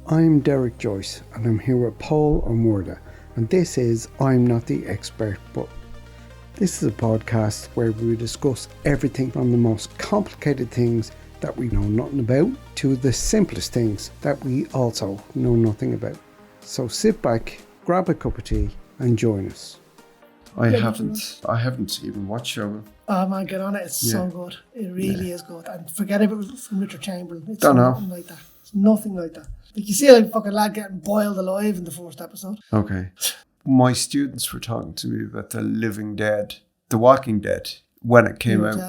I'm Derek Joyce and I'm here with Paul O'Murda, and this is I'm Not the Expert, but this is a podcast where we discuss everything from the most complicated things that we know nothing about to the simplest things that we also know nothing about. So sit back, grab a cup of tea and join us. I haven't even watched Shinobi. Oh man, get on it. It's so good. It really is good. And forget about it from Richard Chamberlain. It's Don't know. Nothing like that. It's nothing like that. Like you see a fucking lad getting boiled alive in the first episode. Okay. My students were talking to me about The Living Dead, The Walking Dead, when it came out.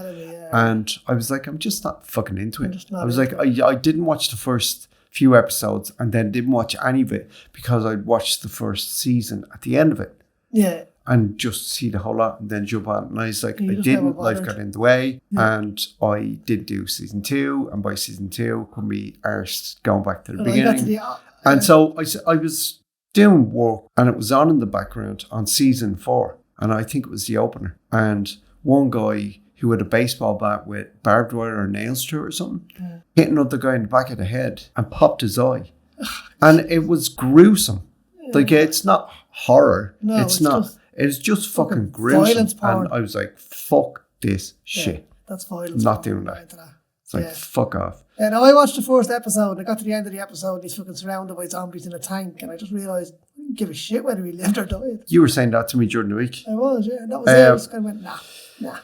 And I was like, I'm just not fucking into it. I was like, I didn't watch the first few episodes and then didn't watch any of it because I'd watched the first season at the end of it. Yeah. And just see the whole lot and then jump on. And I was like, I didn't. Life got in the way. Yeah. And I did do season 2. And by season 2, couldn't be arsed going back to the beginning. And so I was doing work and it was on in the background on season 4. And I think it was the opener. And one guy who had a baseball bat with barbed wire or nails through it or something, hit another guy in the back of the head and popped his eye. And it was gruesome. Yeah. Like, it's not horror. No, it's not. It's just fucking gruesome. Violence porn. And I was like, fuck this shit. That's violence. Not doing that. It's like, fuck off. Yeah, no, I watched the first episode and I got to the end of the episode and he's fucking surrounded by zombies in a tank and I just realised I didn't give a shit whether he lived or died. You were saying that to me during the week. I was, yeah. That was it. I just kind of went, nah.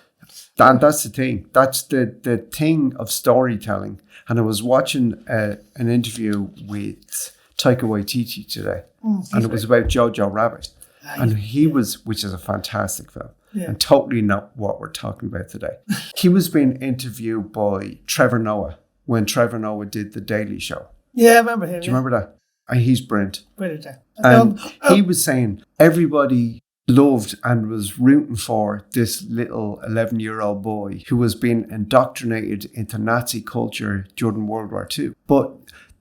And that's the thing. That's the thing of storytelling. And I was watching an interview with Taika Waititi today and it was about Jojo Rabbit. And he was, which is a fantastic film, and totally not what we're talking about today. He was being interviewed by Trevor Noah when Trevor Noah did The Daily Show. Yeah, I remember him. Do you remember that? And he's brilliant. Brilliant, yeah. And he was saying everybody loved and was rooting for this little 11-year-old boy who was being indoctrinated into Nazi culture during World War II. But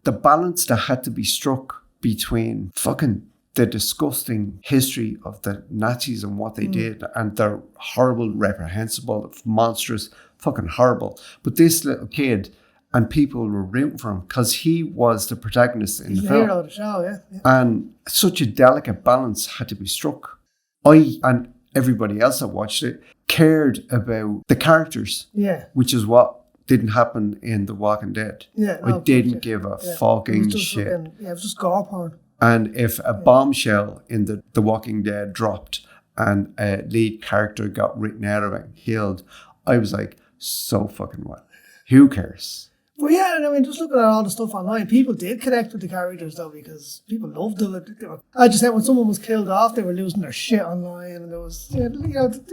the balance that had to be struck between fucking the disgusting history of the Nazis and what they did and their horrible, reprehensible, monstrous, fucking horrible. But this little kid and people were rooting for him because he was the protagonist in the film. Hero of the show, yeah. And such a delicate balance had to be struck. I and everybody else that watched it cared about the characters, which is what didn't happen in The Walking Dead. Yeah, I didn't give a fucking shit. It was just gore porn. And if a bombshell in the Walking Dead dropped and a lead character got written out of it and killed, I was like, so fucking what? Who cares? Well, yeah, I mean, just looking at all the stuff online, people did connect with the characters, though, because people loved them. I just said when someone was killed off, they were losing their shit online, and there was,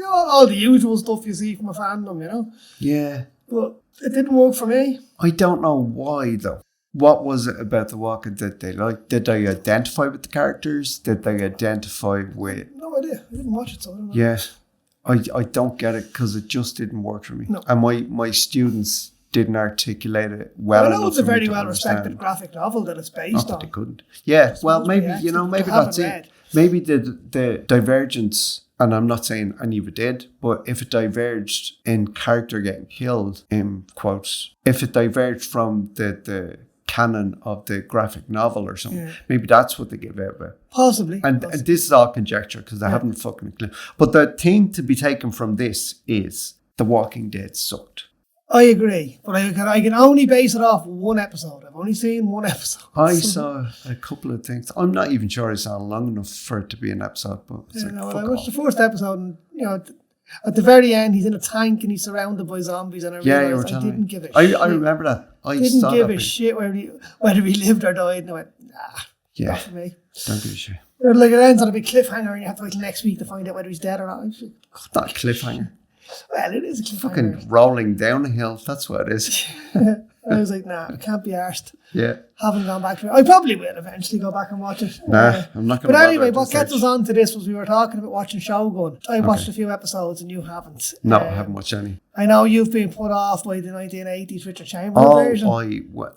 all the usual stuff you see from a fandom, you know? Yeah. But it didn't work for me. I don't know why, though. What was it about The Walking Dead they liked? Did they identify with the characters? Did they identify with... No idea. I didn't watch it, so I don't know. Yeah. I don't get it because it just didn't work for me. No. And my students didn't articulate it well enough. I know it's a very well-respected graphic novel that it's based on. They couldn't. Yeah, well, maybe, maybe that's it. Maybe the divergence... And I'm not saying any of it did, but if it diverged in character getting killed, in quotes, if it diverged from the canon of the graphic novel or something, maybe that's what they give out about. Possibly. And this is all conjecture because I haven't fucking clue. But the thing to be taken from this is The Walking Dead sucked. I agree, but I can only base it off one episode. I've only seen one episode. I saw a couple of things. I'm not even sure I saw long enough for it to be an episode, but it's I watched the first episode and, at the very end, he's in a tank and he's surrounded by zombies and I realised I didn't give a shit. I remember that. I didn't give a shit whether he lived or died, and I went, not for me. Don't give a shit. Like it ends on a big cliffhanger and you have to wait till next week to find out whether he's dead or not. It's not a cliffhanger. Well, it is a cliffhanger. Fucking rolling down a hill. That's what it is. I was like, nah, I can't be arsed. Yeah. Haven't gone back to it. I probably will eventually go back and watch it. Nah, I'm not going to. But anyway, what gets us on to this was we were talking about watching Shogun. I watched a few episodes and you haven't. No, I haven't watched any. I know you've been put off by the 1980s Richard Chamberlain version.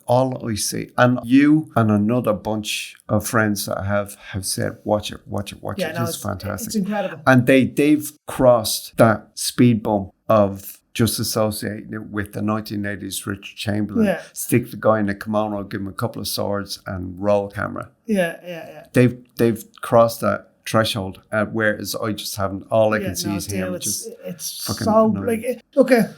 All I see, and you and another bunch of friends that I have said, watch it. It's fantastic. It's incredible. And they've crossed that speed bump of just associating it with the 1980s Richard Chamberlain. Stick the guy in a kimono, give him a couple of swords, and roll camera. Yeah. They've crossed that threshold, whereas I just haven't. All I can see is him. It's fucking so annoying.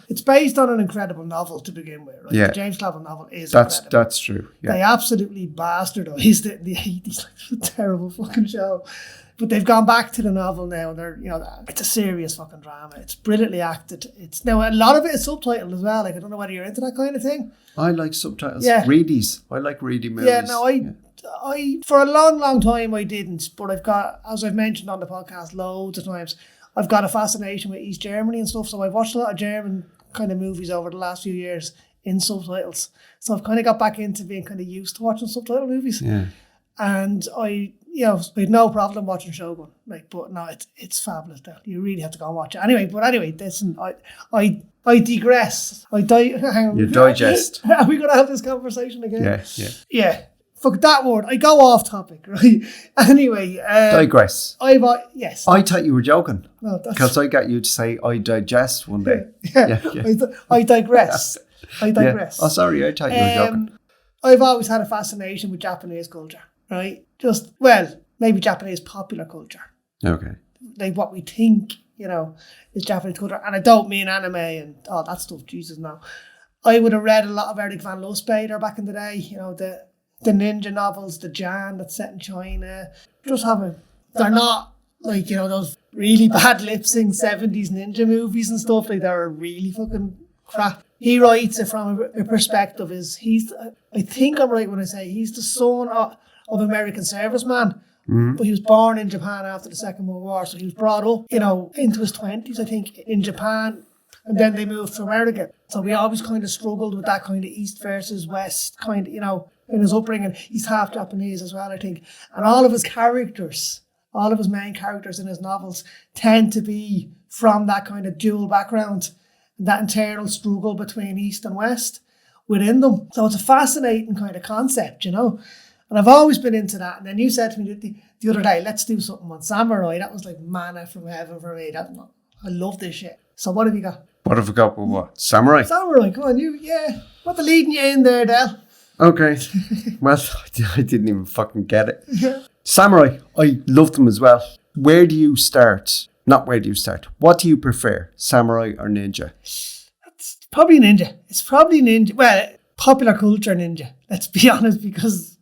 it's based on an incredible novel to begin with, right? Yeah. The James Clavell novel is incredible. That's true. Yeah. They absolutely bastardized it in the 80s. Like, it's a terrible fucking show. But they've gone back to the novel now, and they're, it's a serious fucking drama. It's brilliantly acted. It's now a lot of it is subtitled as well. Like, I don't know whether you're into that kind of thing. I like subtitles. Yeah. Readies. I like reading movies. Yeah, no, I for a long time I didn't, but I've got, as I've mentioned on the podcast loads of times, I've got a fascination with East Germany and stuff. So I've watched a lot of German kind of movies over the last few years in subtitles. So I've kind of got back into being kind of used to watching subtitle movies. Yeah. And I had no problem watching Shogun. Like, but no, it's fabulous. Though. You really have to go and watch it. Anyway, listen, I digress. You digest. Are we going to have this conversation again? Yeah. Fuck that word. I go off topic, right? Anyway. Digress. Yes. I thought you were joking. No, because I got you to say I digest one day. Yeah. I digress. Yeah. Oh, sorry. I thought you were joking. I've always had a fascination with Japanese culture, right? Maybe Japanese popular culture. Okay. Like what we think, is Japanese culture. And I don't mean anime and all that stuff. Jesus, no. I would have read a lot of Eric Van Lustbader back in the day. The ninja novels, the Jan that's set in China. They're not like, those really bad lip sync 70s ninja movies and stuff. Like, they're really fucking crap. He writes it from a perspective I think I'm right when I say he's the son of American serviceman. Mm-hmm. But he was born in Japan after the Second World War. So he was brought up, into his 20s, I think, in Japan. And then they moved to America. So we always kind of struggled with that kind of East versus West kind of, in his upbringing. He's half Japanese as well, I think. And all of his main characters in his novels tend to be from that kind of dual background, that internal struggle between East and West within them. So it's a fascinating kind of concept, And I've always been into that. And then you said to me the other day, let's do something on samurai. That was like manna from heaven for me. I love this shit. So what have you got? What have I got with what? Samurai? Samurai, come on, what the leading you in there, Del? Okay. Well, I didn't even fucking get it. Yeah. Samurai, I love them as well. Where do you start? Not where do you start. What do you prefer, samurai or ninja? It's probably ninja. Well, popular culture ninja. Let's be honest, because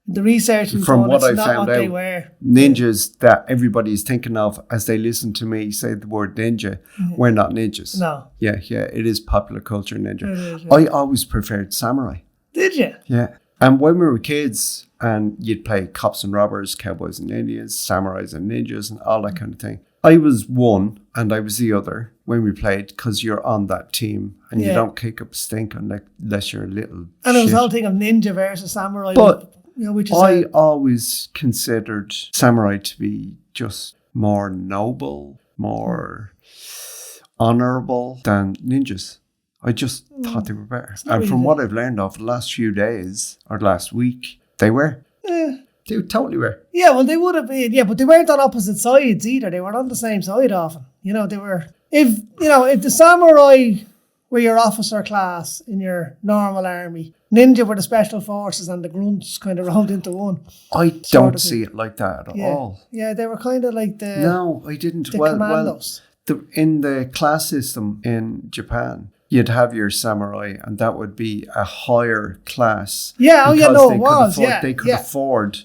the research from what I not found what out, they wear. Ninjas that everybody's thinking of as they listen to me say the word ninja, we're not ninjas. No. Yeah, it is popular culture ninja. It is, yeah. I always preferred samurai. Did you? Yeah. And when we were kids and you'd play cops and robbers, cowboys and Indians, samurais and ninjas and all that kind of thing. I was one and I was the other when we played because you're on that team and you don't kick up a stink unless you're a little And it was the whole thing of ninja versus samurai. But which is I always considered samurai to be just more noble, more honourable than ninjas. I just thought they were better. And from what I've learned over the last few days or last week, they were. They totally were. Yeah, well, they would have been. Yeah, but they weren't on opposite sides either. They were on the same side often. They were. If the samurai were your officer class in your normal army, ninja were the special forces, and the grunts kind of rolled into one. I don't see it like that at all. Yeah, they were kind of like the. No, I didn't. The commandos. In the class system in Japan, you'd have your samurai, and that would be a higher class. Yeah, it was. They could afford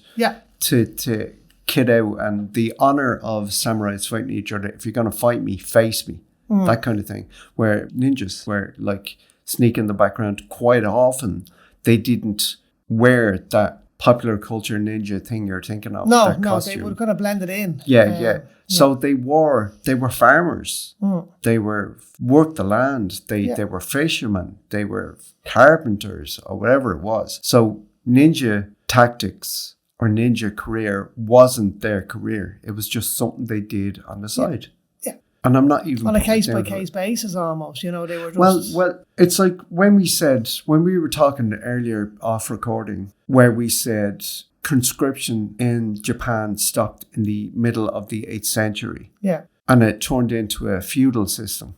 to kid out, and the honor of samurais fighting each other. If you're going to fight me, face me. That kind of thing. Where ninjas were like sneak in the background quite often. They didn't wear that popular culture ninja thing you're thinking of. No, they would have kind of blended in. Yeah. So they were farmers. They worked the land. They were fishermen. They were carpenters or whatever it was. So ninja tactics or ninja career wasn't their career. It was just something they did on the side. Yeah. And I'm not even on a case-by-case basis almost, they were just... Well, it's like when we were talking earlier off recording, where we said conscription in Japan stopped in the middle of the 8th century. Yeah. And it turned into a feudal system.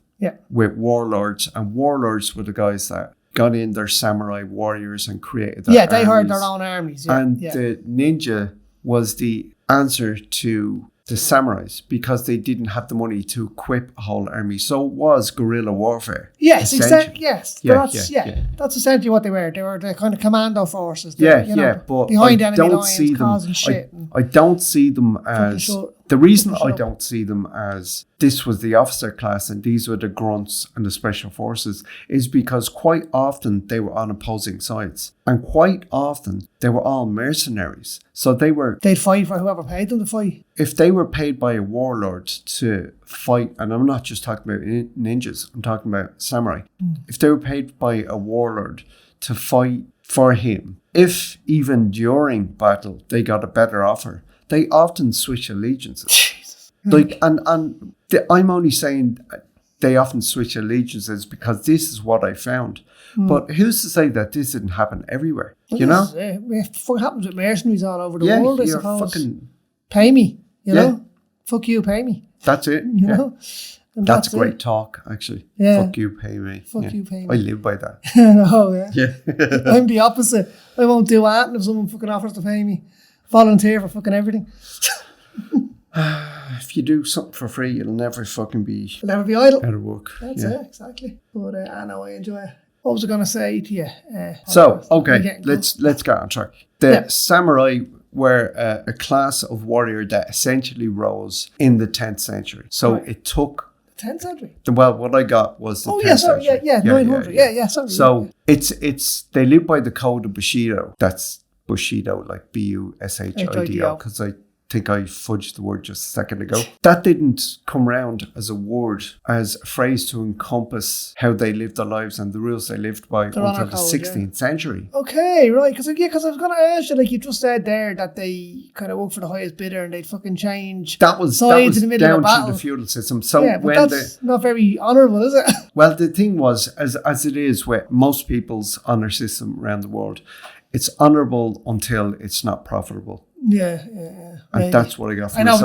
with warlords, and warlords were the guys that got in their samurai warriors and created their Yeah, they had armies. their own armies. And the ninja was the answer to the samurais because they didn't have the money to equip a whole army. So it was guerrilla warfare. Yes, exactly. Yes. That's essentially what they were. They were the kind of commando forces. But behind I enemy don't lines, see them. causing shit. I don't see them as the reason I don't see them as this was the officer class and these were the grunts and the special forces is because quite often they were on opposing sides and quite often they were all mercenaries. So they'd fight for whoever paid them to fight. If they were paid by a warlord to fight, and I'm not just talking about ninjas, I'm talking about samurai. If they were paid by a warlord to fight for him, if even during battle they got a better offer, they often switch allegiances. Jesus. I'm only saying they often switch allegiances because this is what I found. But who's to say that this didn't happen everywhere? Well, you know? What happens with mercenaries all over the world, I you're suppose. fucking... Pay me, you know? Fuck you, pay me. That's it. You know? And that's great talk, actually. Yeah. Fuck you, pay me. Fuck you, pay me. I live by that. No, yeah. Yeah. I'm the opposite. I won't do anything if someone fucking offers to pay me. Volunteer for fucking everything. If you do something for free, you'll never fucking be... You'll never be idle. Out of work. That's it, exactly. But I know I enjoy it. What was I going to say to you? So, okay, let's get on track. The samurai were a class of warrior that essentially rose in the 10th century. So it took... 10th century? Well, what I got was the 10th century. 900. Yeah, sorry. So it's they live by the code of Bushido. That's Bushido, like Bushido, because I think I fudged the word just a second ago. That didn't come around as a word, as a phrase to encompass how they lived their lives and the rules they lived by until the 16th century. Okay, right. Because I was going to ask you, like you just said there, that they kind of work for the highest bidder and they'd fucking change sides in the middle down of a battle. to the feudal system. So but that's not very honourable, is it? Well, the thing was, as it is with most people's honour system around the world, it's honourable until it's not profitable. Yeah. And that's what I got from it. I know,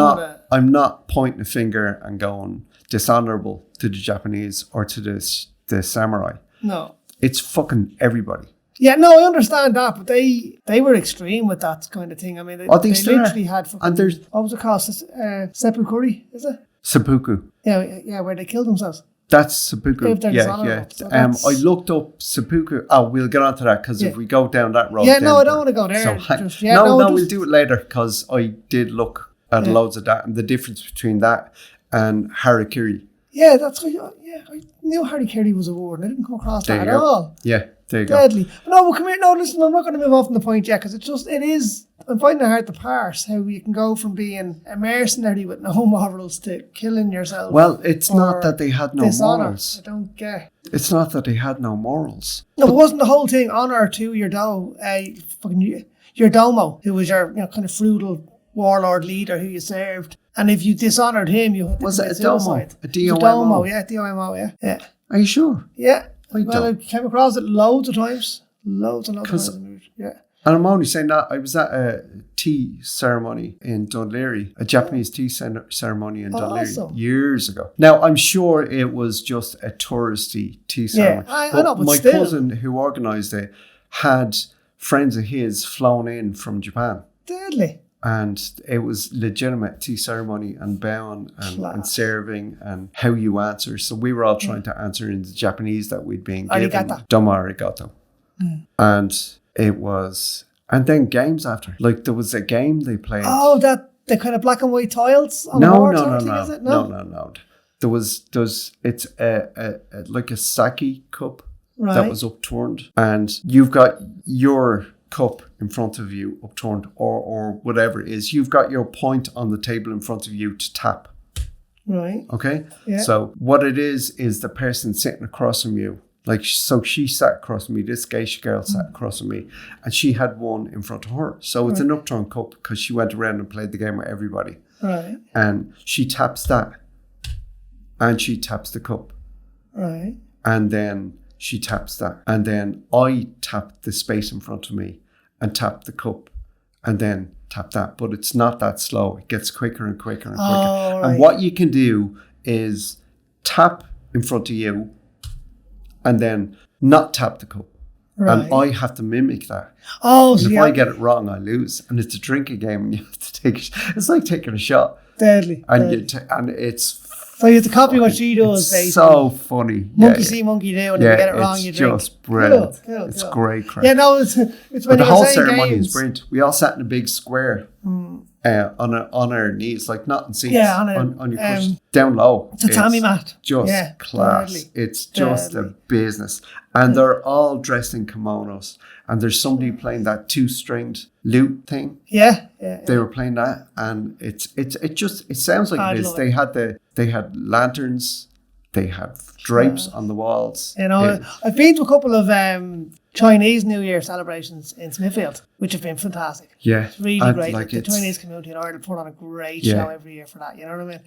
so I'm not pointing a finger and going dishonourable to the Japanese or to the samurai. No. It's fucking everybody. Yeah, no, I understand that, but they were extreme with that kind of thing. I mean, they literally had fucking... And there's... What was it called? Seppuku, is it? Seppuku. Yeah, where they killed themselves. That's seppuku. Yeah. So I looked up seppuku. Oh, we'll get onto that because if we go down that road... Yeah, no, I don't want to go there. So we'll do it later because I did look at loads of that and the difference between that and harakiri. Yeah, that's what I knew harakiri was a word and I didn't come across that at all. Yeah, there you Deadly. go. No, but come here. No, listen, I'm not going to move off from the point yet because I'm finding it hard to parse how you can go from being a mercenary with no morals to killing yourself. Well, it's not that they had no morals. I don't get. It's not that they had no morals. No, but wasn't the whole thing honour to your domo, who was your kind of feudal warlord leader who you served, and if you dishonoured him, you had to commit suicide. A DOMO? DOMO, yeah. Are you sure? Yeah. I came across it loads of times. Loads and loads of times. Yeah. And I'm only saying that I was at a tea ceremony in Dunleary, a Japanese tea ceremony in Dunleary years ago. Now, I'm sure it was just a touristy tea ceremony. Yeah, I know, but my still. cousin who organised it had friends of his flown in from Japan. Deadly. And it was legitimate tea ceremony and bowing and serving and how you answer. So we were all trying to answer in the Japanese that we'd been given. Arigato. Domo arigato. And it was... And then games after. Like there was a game they played. Oh, the kind of black and white tiles on the board thing, is it? No. It's like a sake cup that was upturned. And you've got your cup in front of you upturned or whatever it is. You've got your point on the table in front of you to tap. Right. Okay? Yeah. So what it is the person sitting across from you. Like, so she sat across from me, this geisha girl sat across from me, and she had one in front of her. So it's an upturned cup because she went around and played the game with everybody. Right. And she taps that, and she taps the cup. Right. And then she taps that. And then I tap the space in front of me and tap the cup, and then tap that. But it's not that slow. It gets quicker and quicker and quicker. Oh, right. And what you can do is tap in front of you and then not tap the cup. Right. And I have to mimic that. Oh, and if I get it wrong, I lose. And it's a drinking game, and you have to take it's like taking a shot. Deadly. And and it's so you have to copy what she does, basically. So funny. Monkey see, monkey do, and if you get it wrong, you drink. It's just brilliant. Cool, it's great crap. Yeah, no, it's when but the whole ceremony is brilliant. We all sat in a big square on our knees, like not in seats. Yeah, on your cushion, down low. Tatami mat. Just class. Deadly. It's just a business. And they're all dressed in kimonos. And there's somebody playing that 2-stringed lute thing. Yeah. They were playing that, and it sounds like it is. They had lanterns, they had drapes on the walls. You know, I've been to a couple of Chinese New Year celebrations in Smithfield, which have been fantastic. Yeah, it's really great. Like the Chinese community in Ireland put on a great show every year for that. You know what I mean?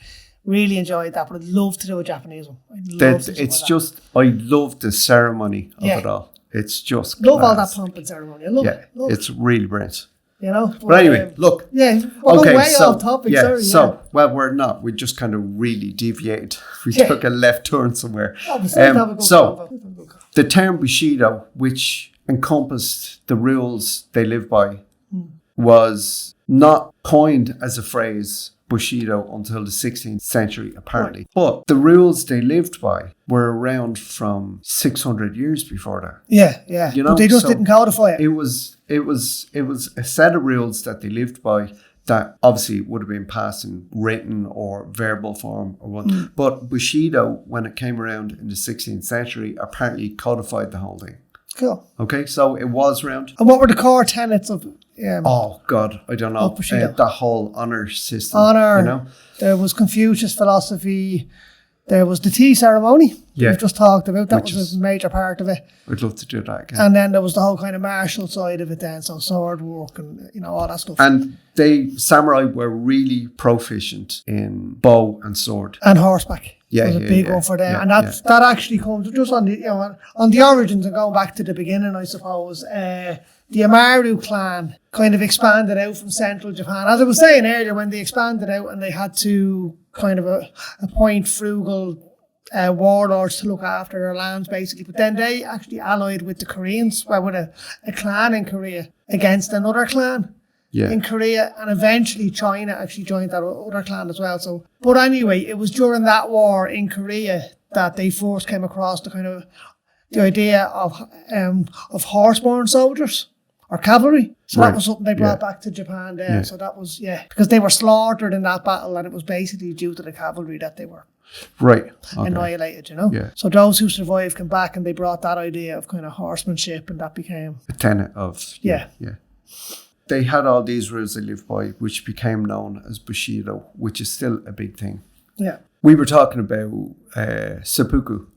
Really enjoyed that, but I'd love to do a Japanese one. I love the ceremony of it all. It's just love all that pomp and ceremony. I love it. It's really brilliant. You know, but anyway, look. Yeah, we're going way off topic. Sorry. Well, we're not. We just kind of really deviated. We took a left turn somewhere. The term Bushido, which encompassed the rules they live by, was not coined as a phrase, Bushido, until the 16th century, apparently. Right. But the rules they lived by were around from 600 years before that. Yeah. You know, but they just didn't codify it. It was a set of rules that they lived by that obviously would have been passed in written or verbal form or what. But Bushido, when it came around in the 16th century, apparently codified the whole thing. Cool. Okay, so it was around. And what were the core tenets of? Oh God, I don't know. The whole honor system. Honor. You know, there was Confucius philosophy. There was the tea ceremony. Yeah. We've just talked about. That was a major part of it. I'd love to do that again. And then there was the whole kind of martial side of it then, so sword work and all that stuff. And samurai were really proficient in bow and sword. And horseback. Yeah, was a big one for them. Yeah, and that actually comes just on the on the origins and going back to the beginning, I suppose. The Amaru clan kind of expanded out from central Japan. As I was saying earlier, when they expanded out and they had to kind of appoint frugal warlords to look after their lands, basically. But then they actually allied with the Koreans, with a clan in Korea against another clan in Korea. And eventually China actually joined that other clan as well. So, but anyway, it was during that war in Korea that they first came across the idea of horseborne soldiers. Or cavalry. So that was something they brought back to Japan there. Yeah. So that was, because they were slaughtered in that battle, and it was basically due to the cavalry that they were annihilated, you know? Yeah. So those who survived came back, and they brought that idea of kind of horsemanship, and that became a tenet of... Yeah. They had all these rules they lived by, which became known as Bushido, which is still a big thing. Yeah. We were talking about seppuku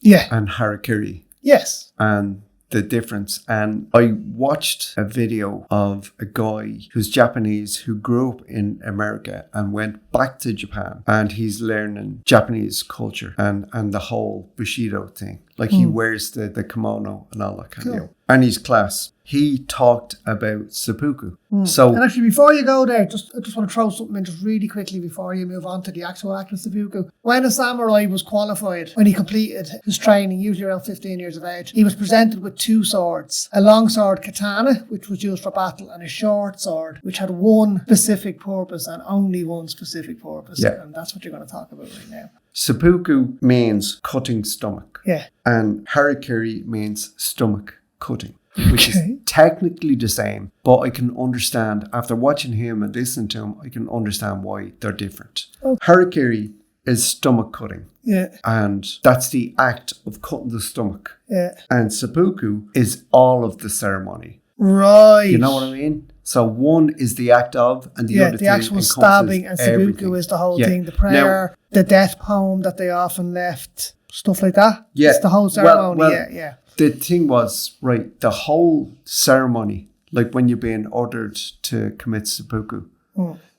and harakiri. Yes. And the difference. And I watched a video of a guy who's Japanese who grew up in America and went back to Japan, and he's learning Japanese culture and the whole Bushido thing. Like he wears the kimono and all that kind of deal. And he's class. He talked about seppuku. So, and actually, before you go there, I just want to throw something in just really quickly before you move on to the actual act of seppuku. When a samurai was qualified, when he completed his training, usually around 15 years of age, he was presented with 2 swords. A long sword katana, which was used for battle, and a short sword, which had one specific purpose and only one specific purpose. Yeah. And that's what you're going to talk about right now. Seppuku means cutting stomach. Yeah. And harakiri means stomach cutting, which is technically the same, but I can understand, after watching him and listening to him, I can understand why they're different. Okay. Harakiri is stomach cutting. Yeah. And that's the act of cutting the stomach. Yeah. And seppuku is all of the ceremony. Right. You know what I mean? So one is the act of, and the other thing actual stabbing, and seppuku is the whole thing, the prayer, the death poem that they often left, stuff like that. Yeah. It's the whole ceremony. The thing was, the whole ceremony, like when you're being ordered to commit seppuku,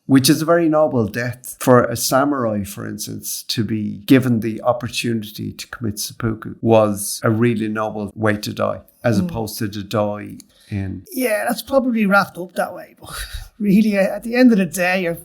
which is a very noble death. For a samurai, for instance, to be given the opportunity to commit seppuku was a really noble way to die, as opposed to die in... Yeah, that's probably wrapped up that way. But really, at the end of the day, you're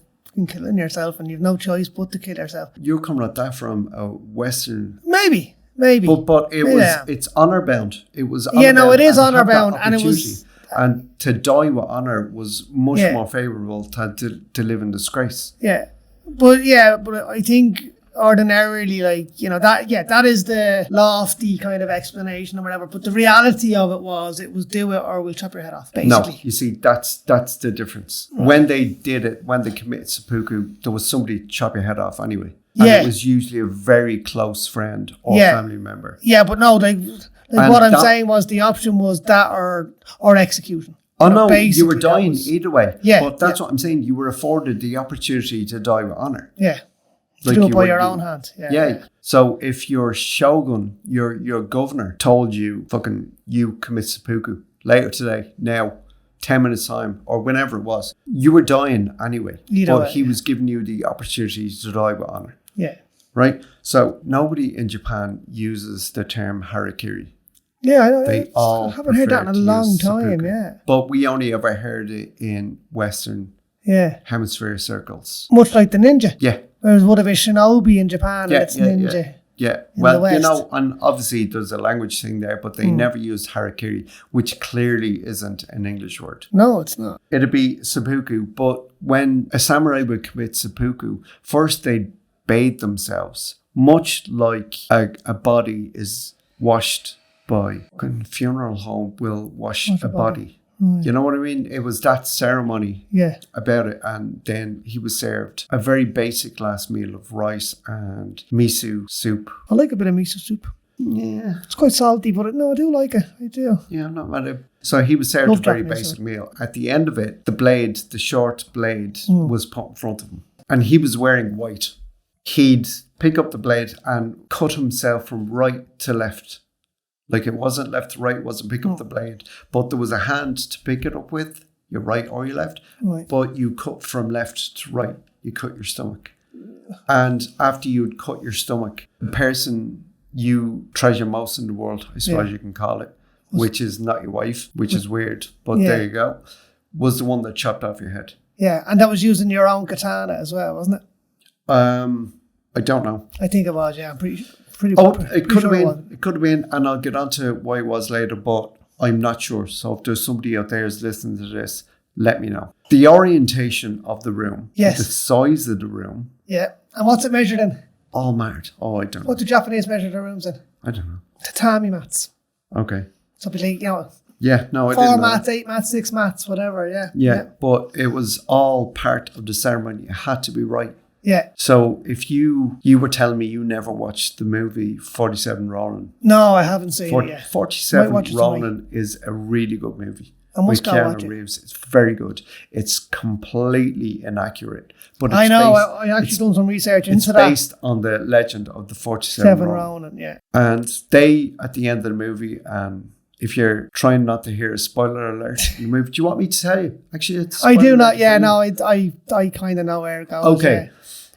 killing yourself and you've no choice but to kill yourself. You're coming at that from a Western... Maybe. But it's honor bound. It was honor yeah, no, bound, it is honor bound, and it was... And to die with honor was much more favourable than to live in disgrace. Yeah. But I think... ordinarily, like, you know, that is the lofty kind of explanation or whatever, but the reality of it was do it or we'll chop your head off, basically. No, you see, that's the difference. Right. When they did it, when they committed seppuku, there was somebody to chop your head off anyway. And it was usually a very close friend or family member. Yeah, but no, like what I'm saying was the option was that or execution. Oh no, you were dying either way. Yeah. But that's what I'm saying, you were afforded the opportunity to die with honour. Yeah. Like do it by your own hand. Yeah. So if your shogun, your governor, told you, fucking, you commit seppuku later today, now, 10 minutes time, or whenever it was, you were dying anyway. But he was giving you the opportunity to die with honor. Yeah. Right? So nobody in Japan uses the term harakiri. Yeah, I know. I haven't heard that in a long time, seppuku. But we only ever heard it in Western hemisphere circles. Much like the ninja. Yeah. Whereas would have been shinobi in Japan and it's ninja. Yeah. Well, you know, and obviously there's a language thing there, but they never used harakiri, which clearly isn't an English word. No, it's not. It'd be seppuku, but when a samurai would commit seppuku, first they'd bathe themselves, much like a body is washed by a funeral home will wash a body. You know what I mean? It was that ceremony about it. And then he was served a very basic last meal of rice and miso soup. I like a bit of miso soup. Yeah. It's quite salty, but no, I do like it. I do. Yeah, I'm not mad at it. So he was served a very basic meal. At the end of it, the short blade was put in front of him. And he was wearing white. He'd pick up the blade and cut himself from right to left. Like it wasn't left to right, it wasn't pick up the blade. But there was a hand to pick it up with, your right or your left. Right. But you cut from left to right. You cut your stomach. And after you'd cut your stomach, the person you treasure most in the world, I suppose you can call it, which is not your wife, which is weird, but there you go, was the one that chopped off your head. Yeah, and that was using your own katana as well, wasn't it? I don't know. I think it was, yeah. I'm pretty it could have been. It could have been, and I'll get on to why it was later, but I'm not sure. So if there's somebody out there who's listening to this, let me know. The orientation of the room. Yes. The size of the room. Yeah. And what's it measured in? All marked. Oh, I don't know. What do Japanese measure their rooms in? I don't know. Tatami mats. Okay. So it'd be like, you know. Yeah, no, I 4 didn't know. 4 mats, 8 mats, 6 mats, whatever, Yeah, but it was all part of the ceremony. It had to be right. Yeah. So if you were telling me you never watched the movie 47 Ronin. No, I haven't seen it yet. 47 Ronin is a really good movie. I must go watch it. Keanu Reeves. It's very good. It's completely inaccurate. But I know, I actually done some research into that. It's based on the legend of the 47 Ronin, yeah. And they, at the end of the movie, if you're trying not to hear a spoiler alert in the movie, do you want me to tell you? Actually, it's I do not, I kind of know where it goes. Okay. Yeah.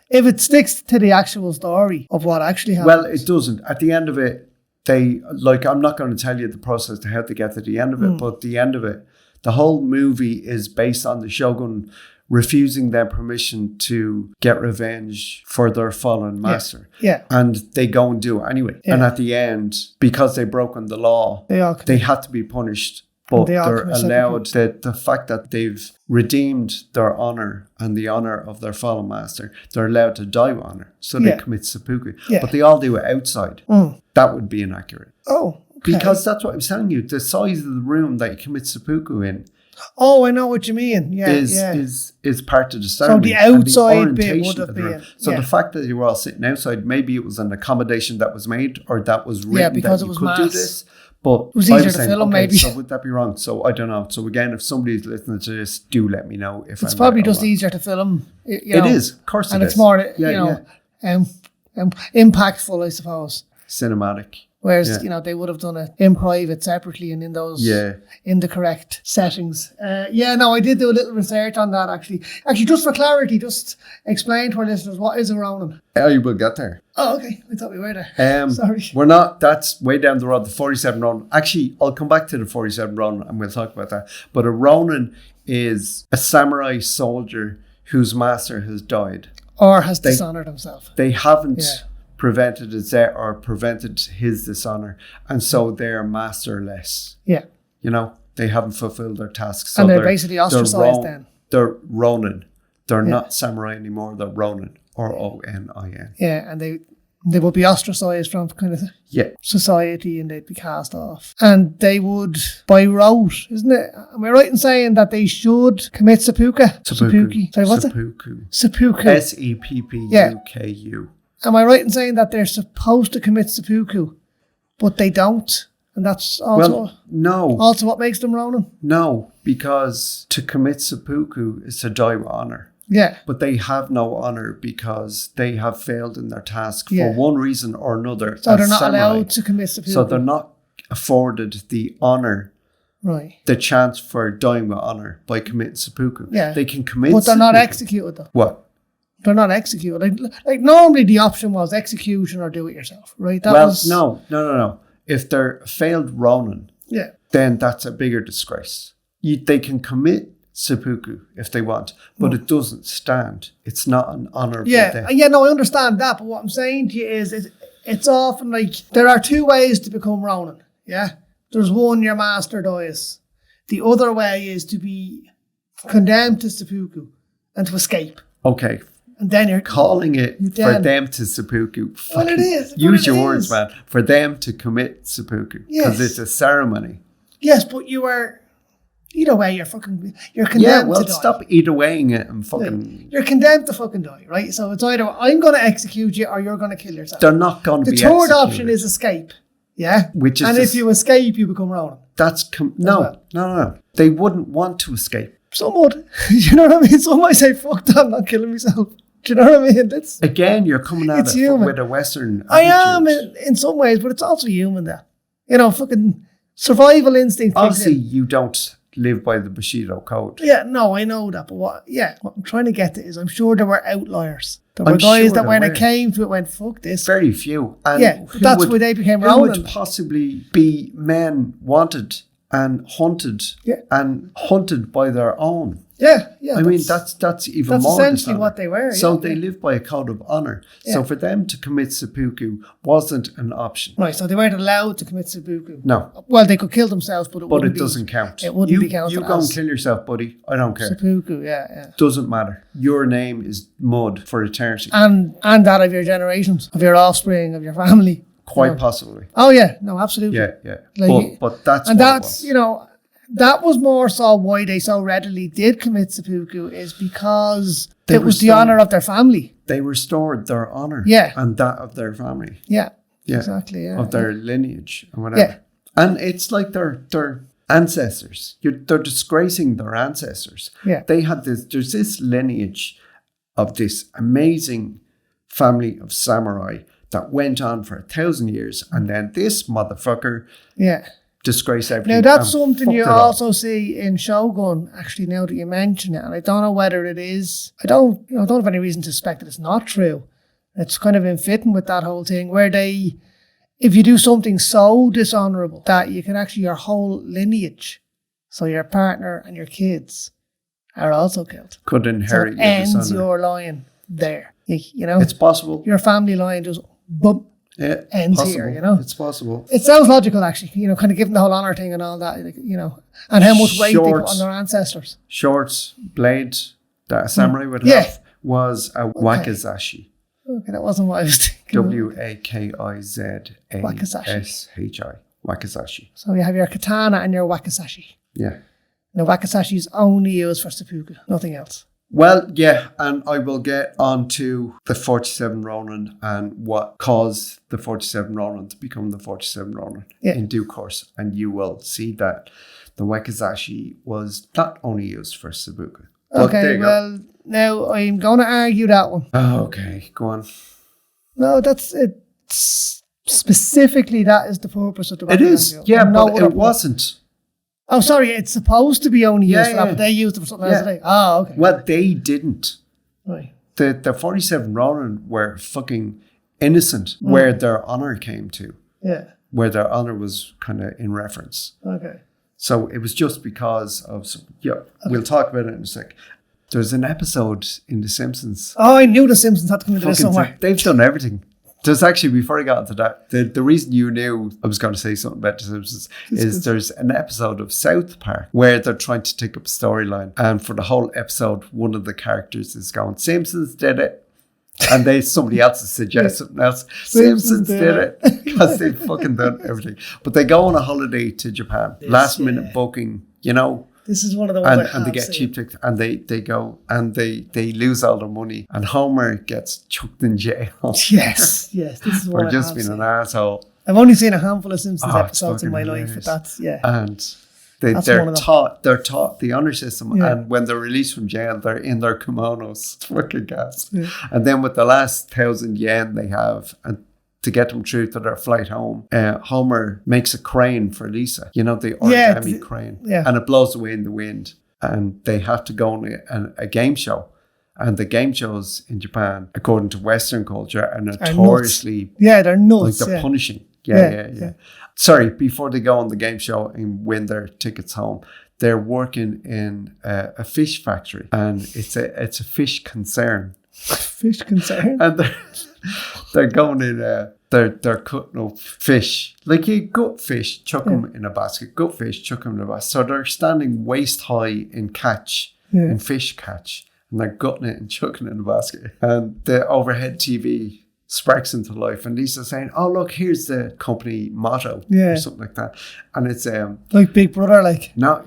If it sticks to the actual story of what actually happened. Well, it doesn't. At the end of it, I'm not going to tell you the process to how to get to the end of it, but the end of it, the whole movie is based on the shogun refusing their permission to get revenge for their fallen master. Yeah. And they go and do it anyway. Yeah. And at the end, because they've broken the law, they had to be punished. But they're allowed, the fact that they've redeemed their honor and the honor of their fallen master, they're allowed to die with honor. So they commit seppuku. Yeah. But they all do it outside. That would be inaccurate. Oh, okay. Because that's what I was telling you. The size of the room that you commit seppuku in. Oh, I know what you mean. Yeah, is part of the ceremony. So the outside bit would have been. So the fact that you were all sitting outside, maybe it was an accommodation that was made or that was written because that it was you could mass. do this. But it was easier to film, maybe. So would that be wrong? So I don't know. So again, if somebody's listening to this, do let me know if it's probably just easier to film. It is, of course, and it's more, impactful, I suppose. Cinematic. Whereas, they would have done it in private, separately, and in those, in the correct settings. I did do a little research on that, actually. Actually, just for clarity, just explain to our listeners, what is a Ronin? I will get there. Oh, okay. I thought we were there. Sorry. We're not. That's way down the road, the 47 Ronin. Actually, I'll come back to the 47 Ronin and we'll talk about that. But a Ronin is a samurai soldier whose master has died. Or has dishonored himself. They haven't prevented his death or prevented his dishonor. And so they're masterless. Yeah. You know, they haven't fulfilled their tasks. So and they're basically ostracized then. They're Ronin. They're not samurai anymore. They're Ronin. Ronin. Yeah, and they would be ostracized from kind of society, and they'd be cast off. And they would, by rote, isn't it? Am I right in saying that they should commit seppuku? Seppuku. Sorry, what's seppuku. it? Seppuku. Seppuku. Am I right in saying that they're supposed to commit seppuku, but they don't? And that's also also what makes them Ronin? No, because to commit seppuku is to die with honor. Yeah. But they have no honor because they have failed in their task for one reason or another. So they're not allowed to commit seppuku. So they're not afforded the honor, the chance for dying with honor by committing seppuku. Yeah. They can commit but they're not executed though. What? They're not executed. Like normally the option was execution or do it yourself, right? No. If they're failed Ronin, then that's a bigger disgrace. They can commit seppuku if they want, but it doesn't stand. It's not an honourable death. Yeah, no, I understand that, but what I'm saying to you is it's often like there are two ways to become Ronin, yeah? There's one, your master dies. The other way is to be condemned to seppuku and to escape. Okay. And then you're calling it for them to seppuku. Well, it is. Use your words, man. For them to commit seppuku. Because it's a ceremony. Yes, but you are... Either way, you're condemned to die. Stop either weighing it and fucking... You're condemned to fucking die, right? So it's either I'm going to execute you or you're going to kill yourself. They're not going to be executed. The third option executed. is escape, yeah? Which is if you escape, you become Ronin. No. They wouldn't want to escape. Some would. You know what I mean? Some might say, fuck that, I'm not killing myself. Do you know what I mean? Again, you're coming at it with a Western attitude. I am in some ways, but it's also human there. You know, fucking survival instinct. Obviously, you don't live by the Bushido code. Yeah, no, I know that. But what I'm trying to get to is I'm sure there were outliers. There were guys that when it came to it went, fuck this. Very few. And but that's why they became Ronin. Who would possibly be men wanted and hunted by their own? Yeah. I mean, that's even more. That's essentially what they were. So they live by a code of honor. Yeah. So for them to commit seppuku wasn't an option. Right. So they weren't allowed to commit seppuku. No. Well, they could kill themselves, but it doesn't count. It wouldn't be counted. You go and kill yourself, buddy. I don't care. Seppuku. Yeah. Doesn't matter. Your name is mud for eternity. And that of your generations, of your offspring, of your family. Quite possibly. Oh yeah. No, absolutely. Yeah. But that's that was more so why they so readily did commit seppuku is because it was the honour of their family. They restored their honour. Yeah. And that of their family. Yeah. Exactly. Yeah. Of their lineage and whatever. Yeah. And it's like their ancestors. They're disgracing their ancestors. Yeah. There's this lineage of this amazing family of samurai that went on for 1,000 years, and then this motherfucker disgraced everything. Now that's something you also see in Shogun, actually, now that you mention it, and I don't know whether it is, I don't have any reason to suspect that it's not true. It's kind of in fitting with that whole thing where if you do something so dishonourable that you can actually, your whole lineage, so your partner and your kids are also killed. Could inherit so it ends your line there. You know? It's possible. Your family line just ends possible. here, you know? It's possible. It sounds logical, actually, you know, kind of given the whole honour thing and all that, you know, and how much weight they put on their ancestors. Short blade that a samurai would have was a wakizashi. Okay, that wasn't what I was thinking. Wakizashi. Wakizashi. So you have your katana and your wakizashi. Yeah. Now, wakizashi is only used for seppuku, nothing else. Well, yeah, and I will get on to the 47 Ronin and what caused the 47 Ronin to become the 47 Ronin in due course. And you will see that the wakizashi was not only used for seppuku. Okay, well, now I'm going to argue that one. Oh, okay, go on. No, that's it. Specifically, that is the purpose of the wakizashi. It is, but it wasn't. Oh, sorry, it's supposed to be only used for that, but they used it for something else today. Oh, okay. Well, they didn't. Right. The 47 Ronin were fucking innocent where their honour came to. Yeah. Where their honour was kind of in reference. Okay. So it was just because of... we'll talk about it in a sec. There's an episode in The Simpsons. Oh, I knew The Simpsons had to come into this somewhere. They've done everything. There's actually, before I got into that, the reason you knew I was going to say something about The Simpsons is there's an episode of South Park where they're trying to take up a storyline. And for the whole episode, one of the characters is going, Simpsons did it. And somebody else has suggested something else. Simpsons did it. Because they've fucking done everything. But they go on a holiday to Japan. Last minute booking, you know. This is one of the ones and they get cheap tickets, and they go and they lose all their money, and Homer gets chucked in jail. Yes, this is what for just being an asshole. I've only seen a handful of Simpsons episodes in my life, but that's And they're taught the honor system, and when they're released from jail, they're in their kimonos. It's fucking gas. Yeah. And then with the last 1,000 yen they have, and to get them through to their flight home, Homer makes a crane for Lisa. You know, the origami crane. Yeah. And it blows away in the wind. And they have to go on a game show. And the game shows in Japan, according to Western culture, are notoriously... they're nuts. Like they're punishing. Yeah. Sorry, before they go on the game show and win their tickets home, they're working in a fish factory. And it's a fish concern. Fish concern? And they're going in, they're cutting up fish. Like you gut fish, chuck them in a basket. Gut fish, chuck them in a basket. So they're standing waist high in catch, in fish catch. And they're gutting it and chucking it in a basket. And the overhead TV sparks into life. And Lisa's saying, oh, look, here's the company motto. Or something like that. And it's... like Big Brother, like? No,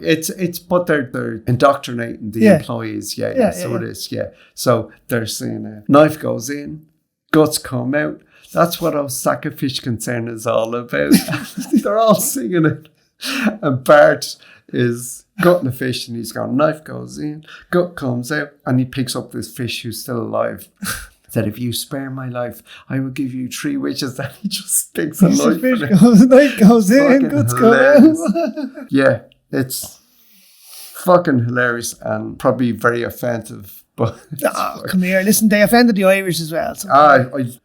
but they're indoctrinating the employees. So it is, So they're saying, knife goes in, guts come out. That's what Osaka Fish Concern is all about. They're all singing it. And Bart is gutting the fish and he's going, knife goes in, gut comes out, and he picks up this fish who's still alive. Said, if you spare my life, I will give you 3 wishes. And he just sticks a knife in it. Knife goes in, guts come out. Yeah, it's fucking hilarious and probably very offensive. But come here, listen, they offended the Irish as well. So.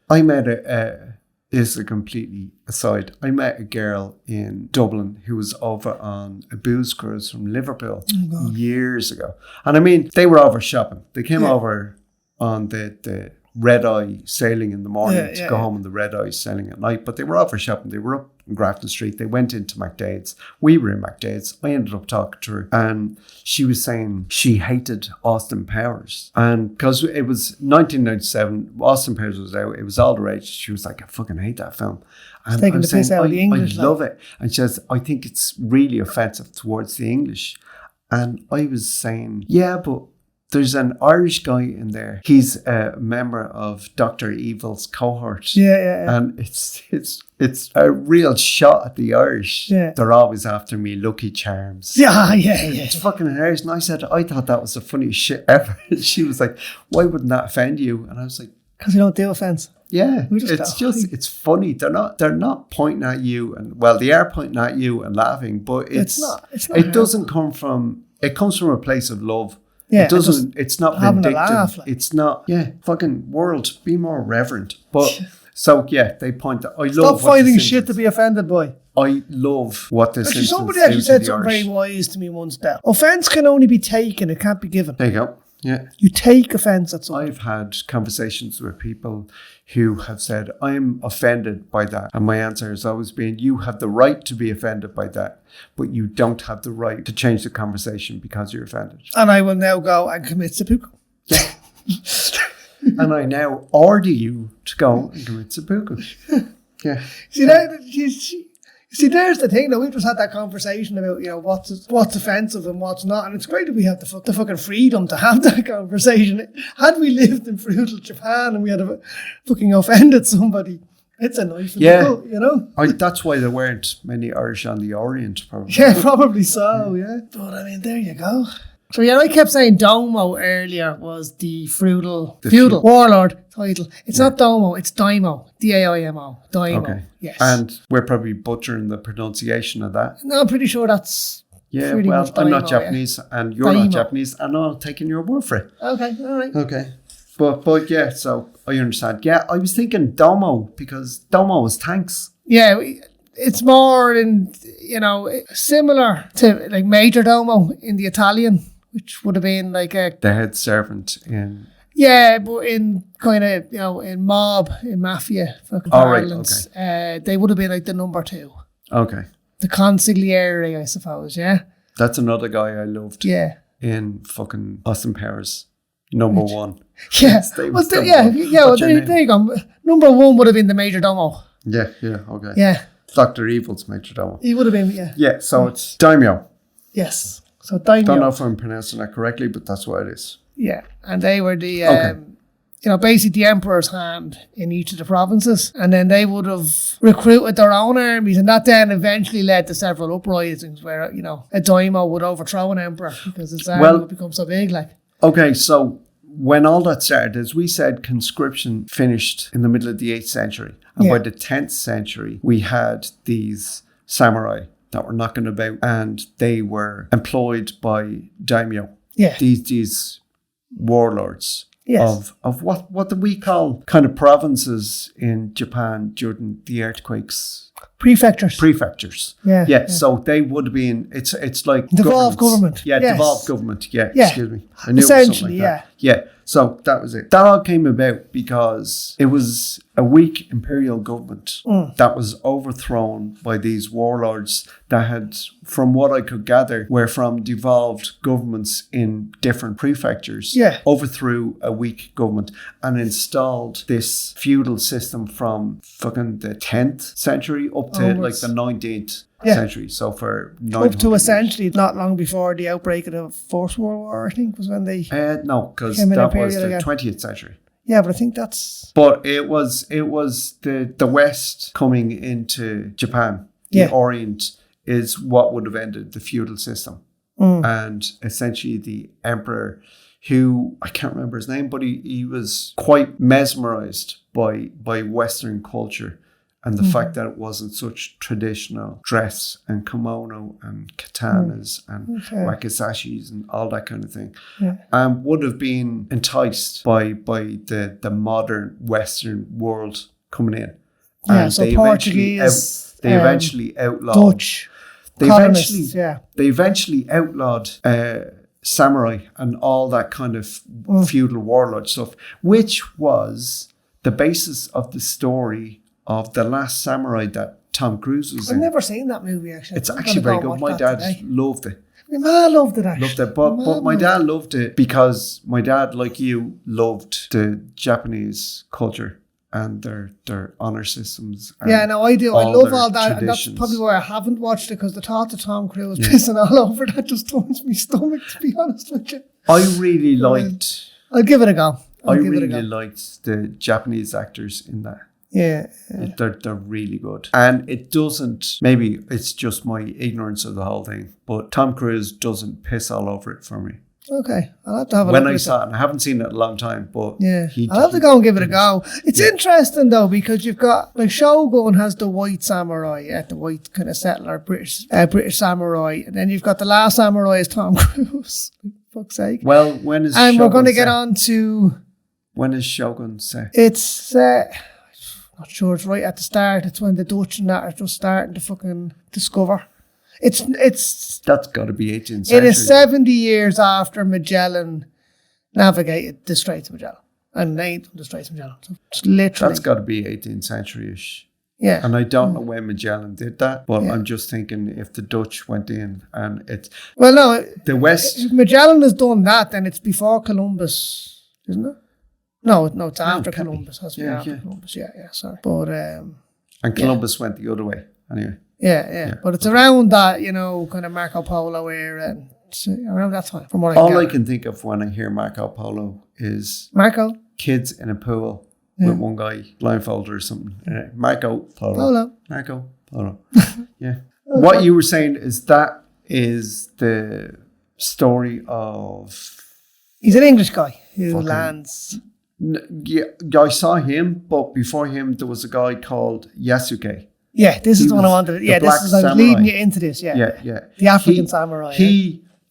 I met this is a completely aside. I met a girl in Dublin who was over on a booze cruise from Liverpool years ago. And I mean, they were over shopping. They came over on the red eye sailing in the morning to go home on the red eye sailing at night. But they were over shopping. They were up in Grafton Street. They went into McDade's. We were in McDade's. I ended up talking to her, and she was saying she hated Austin Powers. And because it was 1997, Austin Powers was out. It was all the rage. She was like, I fucking hate that film. And taking the piss out of the English. I love it. And she says, I think it's really offensive towards the English. And I was saying, yeah, but there's an Irish guy in there. He's a member of Dr. Evil's cohort. Yeah. And it's a real shot at the Irish. Yeah. They're always after me, Lucky Charms. Yeah. It's fucking hilarious. And I said, I thought that was the funniest shit ever. She was like, why wouldn't that offend you? And I was like, because you don't do offense. Yeah, it's funny. They're not pointing at you, and well, they are pointing at you and laughing, but it's not it doesn't come from. It comes from a place of love. Yeah, it doesn't. It's not vindictive. Laugh, like. It's not. Yeah, fucking world. Be more reverent. But so they point at. I love. Stop finding shit to be offended by. I love what this. Actually, somebody actually said something very wise to me once. That offense can only be taken; it can't be given. There you go. Yeah. You take offense at something. I've had conversations with people who have said, I'm offended by that. And my answer has always been, you have the right to be offended by that, but you don't have the right to change the conversation because you're offended. And I will now go and commit seppuku. Yeah. And I now order you to go and commit seppuku. Yeah. See, there's the thing. Now, we've just had that conversation about, what's offensive and what's not. And it's great that we have the fucking freedom to have that conversation. Had we lived in feudal Japan and we had fucking offended somebody, it's a knife in the gut, that's why there weren't many Irish on the Orient, probably. Yeah, probably so, yeah. But, I mean, there you go. So, I kept saying Domo earlier was the feudal warlord title. It's not Domo, it's Daimo. D-A-I-M-O. Daimo. Okay. Yes. And we're probably butchering the pronunciation of that. No, I'm pretty sure that's pretty much Daimo, I'm not Japanese and you're not Japanese and I'm taking your word for it. Okay, all right. Okay. But yeah, so I understand. Yeah, I was thinking Domo because Domo is thanks. Yeah, it's more similar to like Major Domo in the Italian which would have been like a... The head servant in... Yeah, but in kind of, in mafia fucking parlance, they would have been like the number 2. Okay. The consigliere, I suppose, yeah? That's another guy I loved. Yeah. In fucking Austin Powers. Number 1. Yeah. There you go. Number 1 would have been the Major Domo. Yeah, okay. Yeah. Dr. Evil's Major Domo. He would have been, yeah. Yeah, so it's Daimyo. Yes. So Daimyo. Don't know if I'm pronouncing that correctly, but that's what it is. Yeah, and they were the, basically the emperor's hand in each of the provinces. And then they would have recruited their own armies. And that then eventually led to several uprisings where, a daimyo would overthrow an emperor because his army would become so big. Okay, so when all that started, as we said, conscription finished in the middle of the 8th century. And by the 10th century, we had these samurai that were knocking about and they were employed by daimyo. Yeah. These warlords of what do we call kind of provinces in Japan during the earthquakes? Prefectures. Yeah. So they would have been. It's like devolved government. Yeah, devolved government. Yeah. Excuse me. I knew essentially, it was something like that. Yeah. So that was it. That all came about because it was a weak imperial government that was overthrown by these warlords that had, from what I could gather, were from devolved governments in different prefectures. Yeah. Overthrew a weak government and installed this feudal system from fucking the 10th century up to like the 19th. Century, so for 900 up to essentially not long before the outbreak of the First World War, I think was when they no, because that was the 20th century. Yeah, but I think that's... But it was the West coming into Japan. The Orient is what would have ended the feudal system. And essentially the emperor, who, I can't remember his name, but he was quite mesmerized by Western culture. And the fact that it wasn't such traditional dress and kimono and katanas and wakisashis and all that kind of thing, would have been enticed by the modern Western world coming in. And so Portuguese, they eventually outlawed Dutch. They eventually outlawed samurai and all that kind of feudal warlord stuff, which was the basis of the story of The Last Samurai that Tom Cruise was in. I've never seen that movie, actually. It's actually very good. My dad loved it. My man loved it, actually. Loved it. But my dad loved it because my dad, like you, loved the Japanese culture and their honor systems. Yeah, no, I do. I love all that. And that's probably why I haven't watched it, because the thought of Tom Cruise pissing all over that just turns my stomach, to be honest with you. I really liked... I'll give it a go. I really liked the Japanese actors in that. Yeah. They're really good. And it doesn't, maybe it's just my ignorance of the whole thing, but Tom Cruise doesn't piss all over it for me. Okay, I'll have to have a look. When I saw it, and I haven't seen it in a long time, but I'll have to go and give it a go. It's interesting though, because you've got, like, Shogun has the white samurai, the white kind of settler British samurai, and then you've got The Last Samurai as Tom Cruise. For fuck's sake. Well, when is and Shogun we're going to set? get on to... When is Shogun set? It's... not sure, it's right at the start. It's when the Dutch and that are just starting to fucking discover. It's that's got to be 18th century. It is 70 years after Magellan navigated the Straits of Magellan and named the Straits of Magellan. So it's literally... That's got to be 18th century-ish. Yeah. And I don't know when Magellan did that, but I'm just thinking if the Dutch went in and it's... Well, no. The West... If Magellan has done that, then it's before Columbus, isn't it? No, it's after Columbus. It has to be after Columbus. Yeah, sorry. But... and Columbus went the other way, anyway. Yeah. But it's around that, kind of Marco Polo era and around that time, from what I can think of when I hear Marco Polo is... Marco? Kids in a pool with one guy blindfolded or something. Marco Polo. Marco Polo. Yeah. Okay. What you were saying is that is the story of... He's an English guy who lands... Yeah, I saw him, but before him there was a guy called Yasuke. Yeah, this is the one I wanted. Yeah, I was leading you into this. Yeah. The African samurai.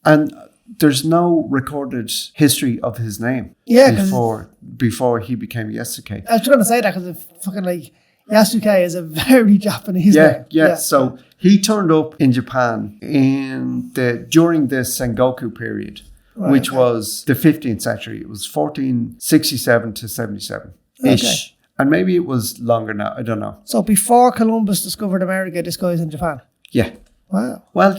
And there's no recorded history of his name. Yeah, before he became Yasuke. I was trying to say that because fucking like Yasuke is a very Japanese name. Yeah. So he turned up in Japan during the Sengoku period, which was the 15th century. It was 1467 to 77-ish. Okay. And maybe it was longer now. I don't know. So before Columbus discovered America, this guy's in Japan? Yeah. Wow. Well,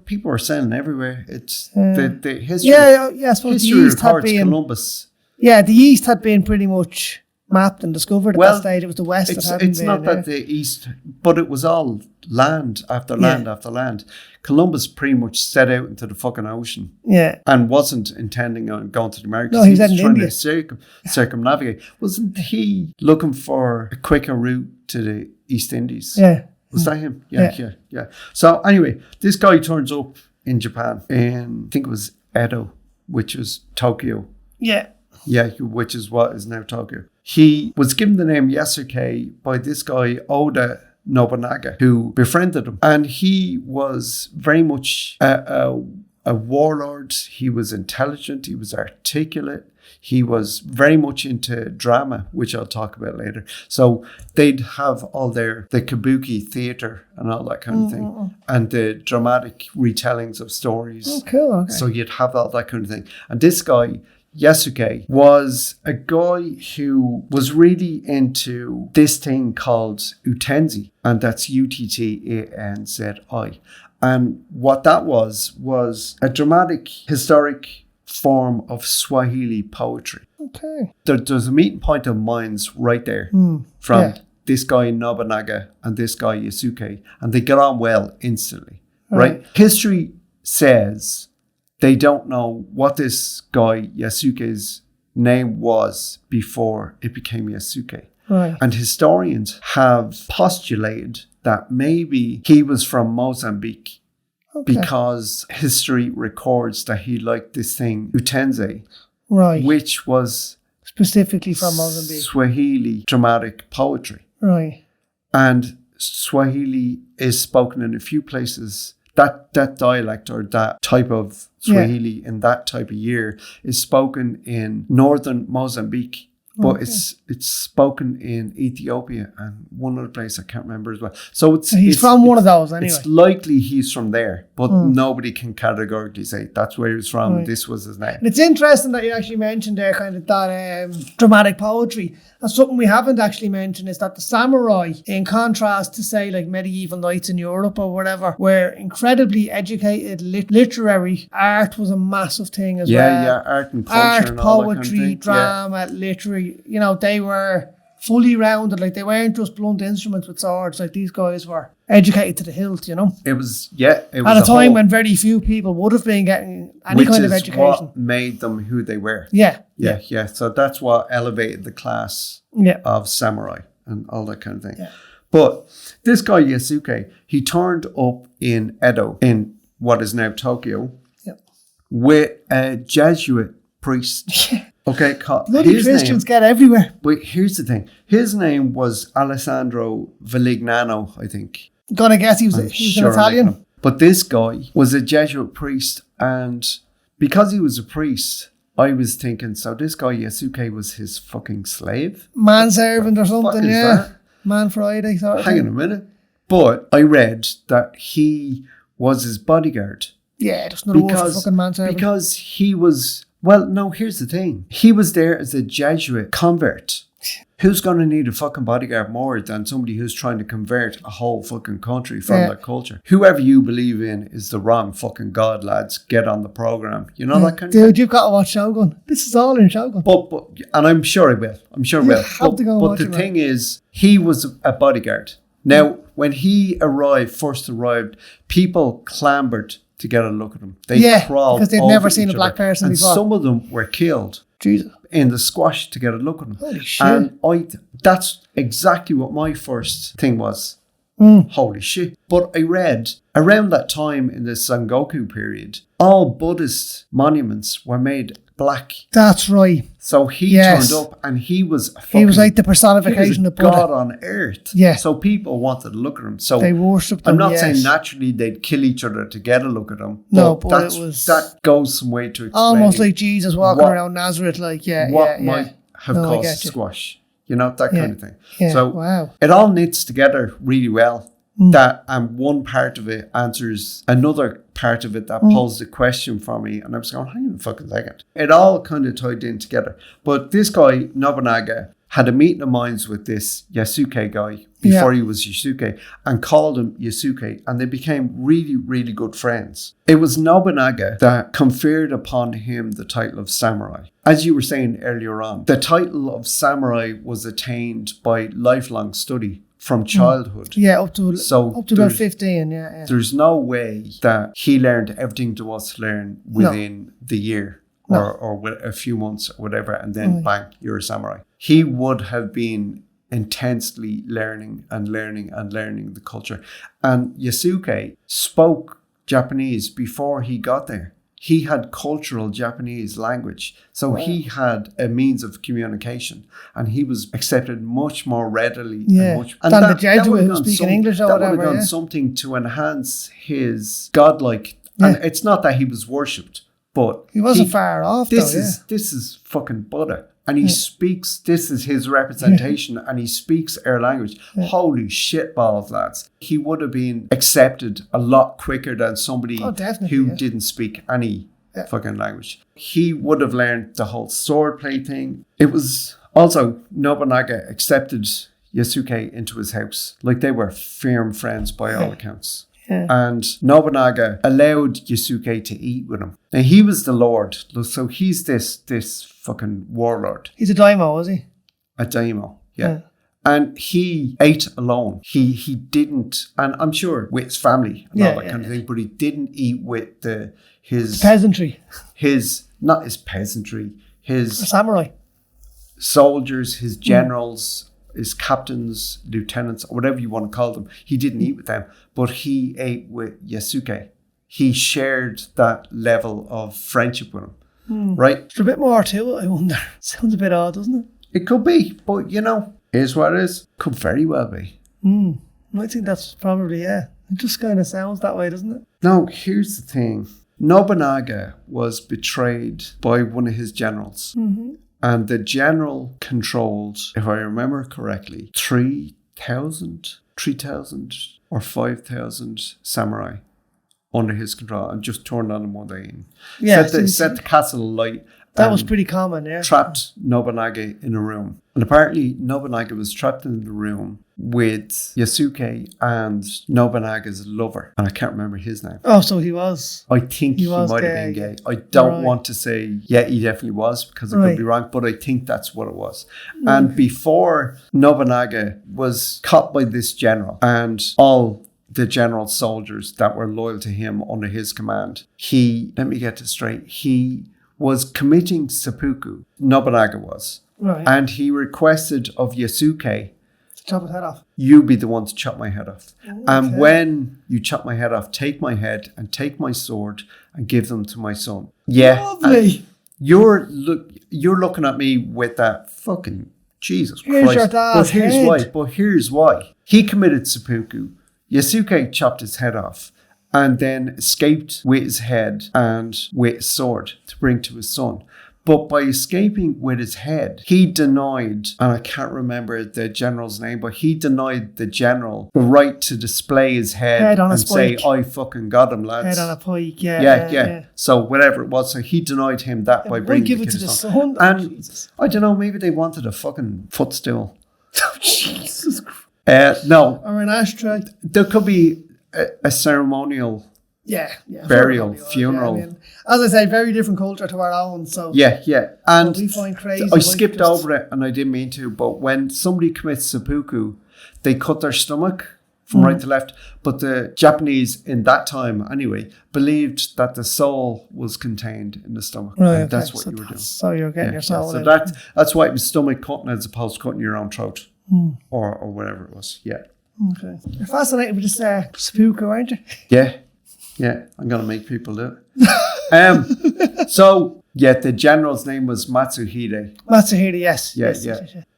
people were sailing everywhere. It's the history. Yeah, I suppose history the East records had been, Columbus. Yeah, the East had been pretty much mapped and discovered at that stage. It was the West that hadn't been. It's not that the East, but it was all land after land after land. Columbus pretty much set out into the fucking ocean. Yeah. And wasn't intending on going to the Americas. No, he was trying India. to circumnavigate. Wasn't he looking for a quicker route to the East Indies? Yeah. Was that him? Yeah. So anyway, this guy turns up in Japan, and I think it was Edo, which was Tokyo. Yeah. Yeah, which is what is now Tokyo. He was given the name Yasuke by this guy, Oda Nobunaga, who befriended him. And he was very much a warlord. He was intelligent. He was articulate. He was very much into drama, which I'll talk about later. So they'd have all the kabuki theatre and all that kind of thing. And the dramatic retellings of stories. Oh, cool. Okay. So you'd have all that kind of thing. And this guy, Yasuke, was a guy who was really into this thing called utenzi, and that's Uttanzi. And what that was a dramatic, historic form of Swahili poetry. Okay. There's a meeting point of minds right there from this guy Nobunaga and this guy Yasuke, and they get on well instantly, right? History says they don't know what this guy Yasuke's name was before it became Yasuke. Right. And historians have postulated that maybe he was from Mozambique because history records that he liked this thing, utenzi, which was specifically from Mozambique. Swahili dramatic poetry. Right. And Swahili is spoken in a few places. That dialect or that type of Swahili in that type of year is spoken in northern Mozambique, but it's spoken in Ethiopia and one other place I can't remember as well. So he's from one of those anyway. It's likely he's from there, but nobody can categorically say that's where he was from. Right. This was his name. And it's interesting that you actually mentioned there kind of that dramatic poetry. And something we haven't actually mentioned is that the samurai, in contrast to say like medieval knights in Europe or whatever, were incredibly educated. Literary art was a massive thing as well. Yeah, art and culture and all poetry, that kind of thing. drama, literary. You know, they were fully rounded. Like they weren't just blunt instruments with swords. Like these guys were educated to the hilt. You know, it was at a time when very few people would have been getting any kind of education. What made them who they were. Yeah. So that's what elevated the class of samurai and all that kind of thing. Yeah. But this guy Yasuke, he turned up in Edo, in what is now Tokyo, with a Jesuit priest. Okay, bloody Christians get everywhere. But here's the thing. His name was Alessandro Valignano, I think. Gonna guess he was an Italian. But this guy was a Jesuit priest, and because he was a priest, I was thinking, so this guy Yasuke was his fucking slave? Manservant or something, that? Man Friday sort of Hang on a minute. But I read that he was his bodyguard. Yeah, there's no word for fucking manservant. Because he was... Well, no, here's the thing. He was there as a Jesuit convert. Who's going to need a fucking bodyguard more than somebody who's trying to convert a whole fucking country from their culture? Whoever you believe in is the wrong fucking god, lads. Get on the program. You know that kind of thing? Dude, you've got to watch Shogun. This is all in Shogun. But and I'm sure I will. I'm sure I will. But the thing is, he was a bodyguard. Now, when he first arrived, people clambered to get a look at him. They crawled because they'd never seen a black person before. And some of them were killed in the squash to get a look at him. Holy shit. And that's exactly what my first thing was. Holy shit. But I read, around that time in the Sengoku period, all Buddhist monuments were made black. That's right. So he turned up and he was like the personification of Buddha. God on earth. Yeah. So people wanted to look at him. So they worshipped him. I'm not saying naturally they'd kill each other to get a look at him. No, but that goes some way to explain. Almost like Jesus walking around Nazareth, like what might have caused squash. You know, that kind of thing. Yeah. So it all knits together really well. That one part of it answers another part of it that posed a question for me, and I was going, hang on a fucking second. It all kind of tied in together. But this guy, Nobunaga, had a meeting of minds with this Yasuke guy before he was Yasuke, and called him Yasuke, and they became really, really good friends. It was Nobunaga that conferred upon him the title of samurai. As you were saying earlier on, the title of samurai was attained by lifelong study from childhood. Yeah, up to about 15, yeah. There's no way that he learned everything there was to learn within the year. Or a few months or whatever, and then bang, you're a samurai. He would have been intensely learning the culture. And Yasuke spoke Japanese before he got there. He had cultural Japanese language. So he had a means of communication, and he was accepted much more readily than the Jesuit who speaking English or whatever. That would have done something to enhance his godlike. And it's not that he was worshipped, but he wasn't far off. This is fucking Buddha, and he speaks. This is his representation, and he speaks our language. Holy shit balls, lads! He would have been accepted a lot quicker than somebody who didn't speak any fucking language. He would have learned the whole swordplay thing. It was also Nobunaga accepted Yasuke into his house, like they were firm friends by all accounts. Yeah. And Nobunaga allowed Yasuke to eat with him. Now, he was the lord, so he's this fucking warlord. He's a daimyo, is he? A daimyo, yeah. And he ate alone. He didn't, and I'm sure with his family and all that kind of thing, but he didn't eat with his peasantry. Not his peasantry, his samurai soldiers, his generals, his captains, lieutenants, or whatever you want to call them. He didn't eat with them, but he ate with Yasuke. He shared that level of friendship with him, right? There's a bit more to it, I wonder. Sounds a bit odd, doesn't it? It could be, but is what it is. Could very well be. I think that's probably, It just kind of sounds that way, doesn't it? No, here's the thing. Nobunaga was betrayed by one of his generals. Mm-hmm. And the general controlled, if I remember correctly, 3,000 or 5,000 samurai under his control, and just turned on them one day and set the castle alight. That was pretty common, yeah. Trapped Nobunaga in a room. And apparently Nobunaga was trapped in the room with Yasuke and Nobunaga's lover. And I can't remember his name. Oh, so he was. I think he might have been gay. I don't want to say, he definitely was, because it could be wrong, but I think that's what it was. And before Nobunaga was caught by this general and all the general soldiers that were loyal to him under his command, let me get this straight, he was committing seppuku. Nobunaga was. Right. And he requested of Yasuke to chop his head off. You be the one to chop my head off. Okay. And when you chop my head off, take my head and take my sword and give them to my son. Yeah. Lovely. You're looking at me with that fucking Jesus Here's Christ. Your dad's head. But here's why. He committed seppuku. Yasuke chopped his head off, and then escaped with his head and with his sword to bring to his son. But by escaping with his head, he denied, and I can't remember the general's name, but he denied the general the right to display his head and say, I fucking got him, lads. Head on a pike, yeah. So whatever it was, so he denied him that by bringing it to the son. And Jesus. I don't know, maybe they wanted a fucking footstool. Jesus Christ. No. Or an ashtray. There could be a ceremonial burial, funeral. Yeah, I mean, as I say, very different culture to our own. So and we find crazy. I skipped over it, and I didn't mean to. But when somebody commits seppuku, they cut their stomach from right to left. But the Japanese in that time, anyway, believed that the soul was contained in the stomach. Right, and that's what you were doing. So you're getting your soul. So that's why it was stomach cutting as opposed to cutting your own throat or whatever it was. Yeah. Okay. You're fascinated with this seppuku, aren't you? Yeah, I'm going to make people do it. So, the general's name was Matsuhide. Matsuhide, yes. Yeah.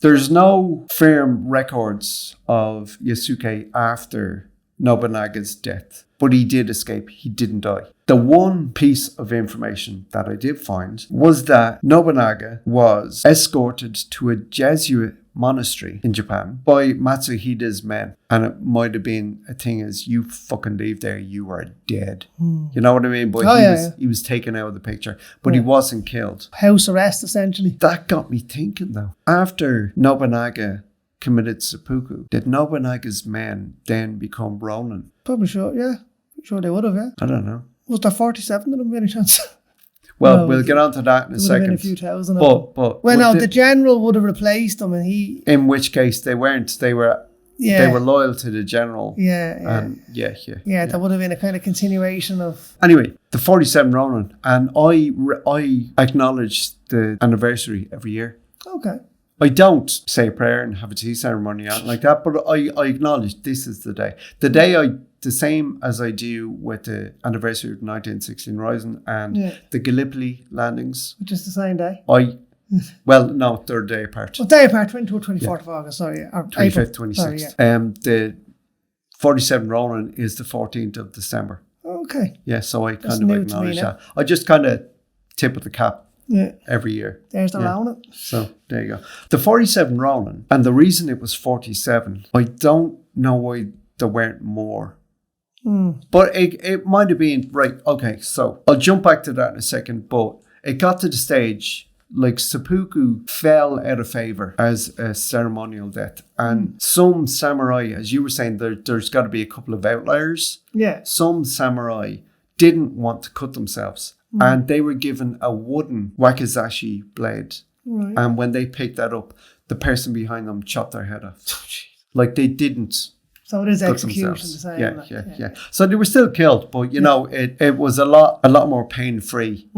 There's no firm records of Yasuke after Nobunaga's death, but he did escape. He didn't die. The one piece of information that I did find was that Nobunaga was escorted to a Jesuit monastery in Japan by Matsuhide's men. And it might have been a thing as, you fucking leave there, you are dead. You know what I mean? But he was taken out of the picture, but he wasn't killed. House arrest, essentially. That got me thinking though. After Nobunaga committed seppuku, did Nobunaga's men then become Ronin? Probably sure, yeah. Sure they would have, yeah. I don't know. Was there 47 of them by any chance? Well, we'll get on to that in a second. Been a few thousand. But well, no, the general would have replaced them, and he. In which case, they weren't. They were. Yeah. They were loyal to the general. Yeah. Yeah. That would have been a kind of continuation of. Anyway, the 47 Ronin, and I acknowledge the anniversary every year. Okay. I don't say a prayer and have a tea ceremony out like that, but I acknowledge this is the day. The same as I do with the anniversary of the 1916 Rising and the Gallipoli landings. Which is the same day? Third day apart. Well, day apart, 24th of August, sorry. 25th, 26th. The 47 Ronin is the 14th of December. Okay. Yeah, so I kind of acknowledge that. I just kind of tip of the cap every year. There's the Ronin. So there you go. The 47 Ronin, and the reason it was 47, I don't know why there weren't more. But it might have been, right, okay, so I'll jump back to that in a second, but it got to the stage, like seppuku fell out of favour as a ceremonial death. And some samurai, as you were saying, there's got to be a couple of outliers. Yeah. Some samurai didn't want to cut themselves. And they were given a wooden wakizashi blade. Right. And when they picked that up, the person behind them chopped their head off. Like they didn't. So it is cut execution themselves. the same. Yeah. So they were still killed, but you know, it was a lot more pain-free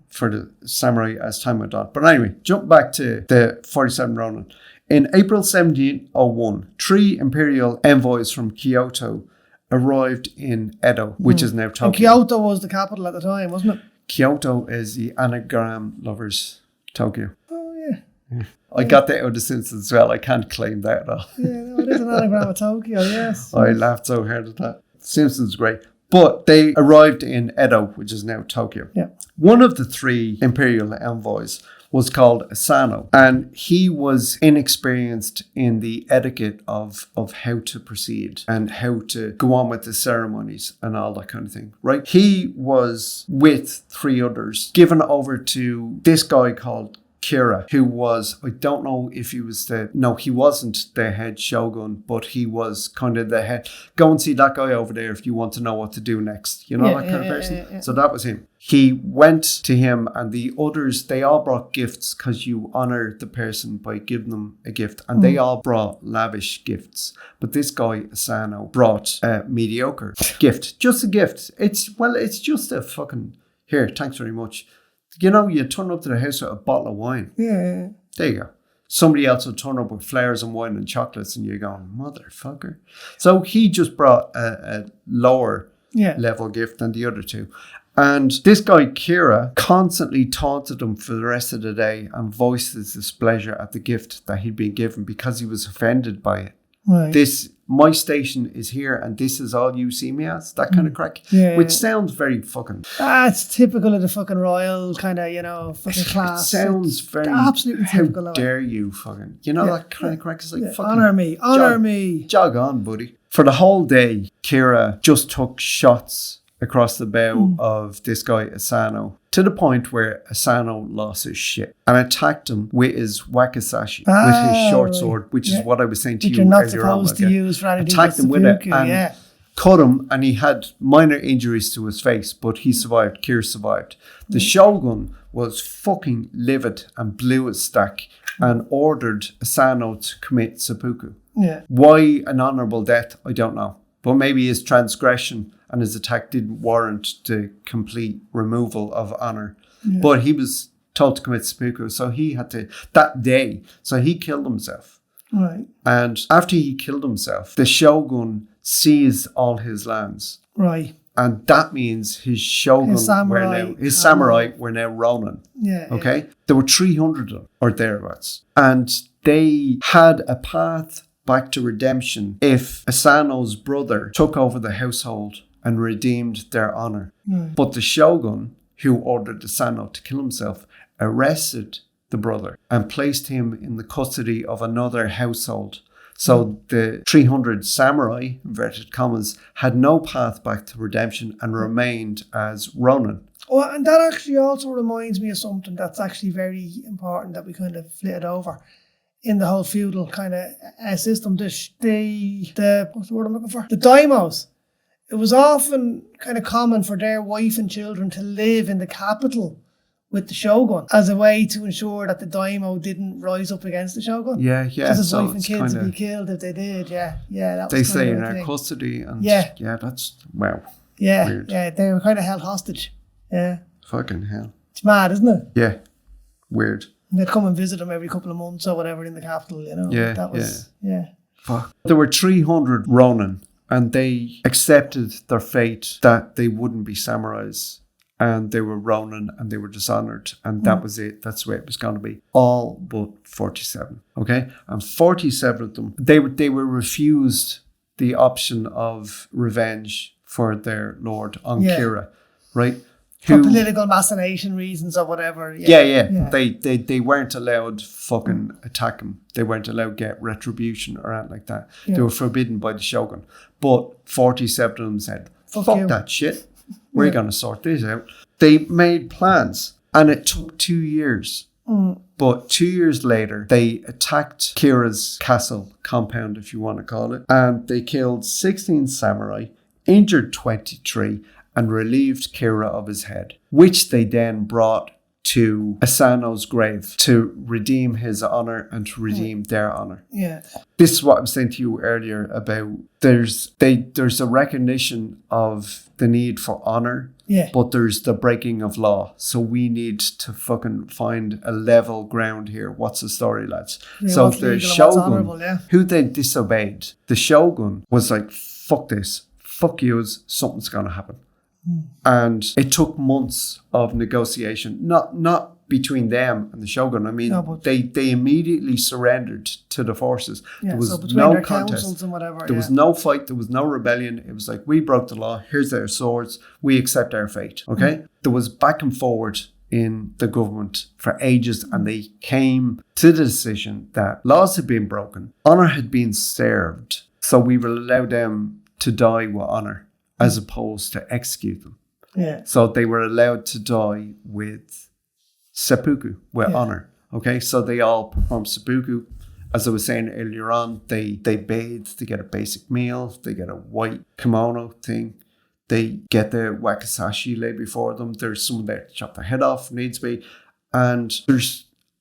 for the samurai as time went on. But anyway, jump back to the 47 Ronin. In April 1701, 3 imperial envoys from Kyoto arrived in Edo, which is now Tokyo. And Kyoto was the capital at the time, wasn't it? Kyoto is the anagram lovers Tokyo. Oh, yeah. I got that out of the Simpsons as well. I can't claim that at all. Yeah, no, it is an anagram of Tokyo, yes. I laughed so hard at that. Simpsons is great. But they arrived in Edo, which is now Tokyo. Yeah. One of the 3 imperial envoys was called Asano, and he was inexperienced in the etiquette of how to proceed and how to go on with the ceremonies and all that kind of thing, right? He was with 3 others given over to this guy called Kira, who was, I don't know if he was he wasn't the head shogun, but he was kind of the head. Go and see that guy over there if you want to know what to do next. You know, that kind of person. Yeah. So that was him. He went to him, and the others, they all brought gifts because you honor the person by giving them a gift. And they all brought lavish gifts. But this guy, Asano, brought a mediocre gift. Just a gift. It's just a fucking, here, thanks very much. You know, you turn up to the house with a bottle of wine. Yeah. There you go. Somebody else will turn up with flowers and wine and chocolates, and you're going, motherfucker. So he just brought a lower level gift than the other 2. And this guy, Kira, constantly taunted him for the rest of the day and voiced his displeasure at the gift that he'd been given because he was offended by it. Right. My station is here and this is all you see me as. That kind of crack. Which sounds very fucking... it's typical of the fucking royal kind of, fucking class. It sounds very... Absolutely typical. How dare you fucking... You know, that kind of crack is like fucking... Honour me. Jog on, buddy. For the whole day, Kira just took shots across the bow of this guy, Asano, to the point where Asano lost his shit and attacked him with his wakizashi, with his short sword, which is what I was saying to you earlier on. You're not supposed to use for anything. Attacked him with it and cut him, and he had minor injuries to his face, but he survived. Kira survived. The shogun was fucking livid and blew his stack and ordered Asano to commit seppuku. Yeah. Why an honourable death, I don't know. But maybe his transgression and his attack didn't warrant the complete removal of honour. Yeah. But he was told to commit seppuku, so he had to, that day, so he killed himself. Right. And after he killed himself, the shogun seized all his lands. Right. And that means his shogun samurai were now Ronin. Yeah. Okay? Yeah. There were 300 of them, or thereabouts. And they had a path back to redemption if Asano's brother took over the household and redeemed their honour. But the shogun, who ordered Asano to kill himself, arrested the brother, and placed him in the custody of another household. So the 300 samurai, inverted commas, had no path back to redemption and remained as Ronin. Well, and that actually also reminds me of something that's actually very important that we kind of flitted over in the whole feudal kind of system. What's the word I'm looking for? The daimos. It was often kind of common for their wife and children to live in the capital with the shogun as a way to ensure that the daimyo didn't rise up against the shogun. Yeah. Because his wife and kids would be killed if they did. Yeah. That they was stay in our custody, and that's wow. Yeah, weird. Yeah, they were kind of held hostage. Yeah. Fucking hell. It's mad, isn't it? Yeah. Weird. And they'd come and visit them every couple of months or whatever in the capital, you know. Yeah. That was Fuck. There were 300 Ronin, and they accepted their fate that they wouldn't be samurais. And they were Ronin, and they were dishonored, and that was it. That's the way it was going to be. All but 47. Okay, and 47 of them, they were refused the option of revenge for their lord on Kira, right? For political machination reasons or whatever. Yeah. They weren't allowed fucking attack him. They weren't allowed to get retribution or anything like that. Yeah. They were forbidden by the shogun. But 47 of them said, fuck that shit. We're going to sort this out. They made plans, and it took 2 years. But 2 years later, they attacked Kira's castle compound, if you want to call it, and they killed 16 samurai, injured 23, and relieved Kira of his head, which they then brought to Asano's grave to redeem his honor and to redeem their honor. Yeah. This is what I was saying to you earlier about there's a recognition of the need for honor, but there's the breaking of law. So we need to fucking find a level ground here. What's the story, lads? So the shogun, who they disobeyed, the shogun was like, fuck this, fuck yous, something's going to happen. And it took months of negotiation, not between them and the shogun. I mean, they immediately surrendered to the forces. There was no contest. And whatever, there was no fight. There was no rebellion. It was like, we broke the law. Here's our swords. We accept our fate. Okay? There was back and forward in the government for ages, and they came to the decision that laws had been broken. Honor had been served. So we will allow them to die with honor, as opposed to execute them. Yeah. So they were allowed to die with seppuku, with honor. Okay, so they all perform seppuku. As I was saying earlier on, they bathe, they get a basic meal, they get a white kimono thing, they get the wakizashi laid before them. There's someone there to chop their head off, needs to be. And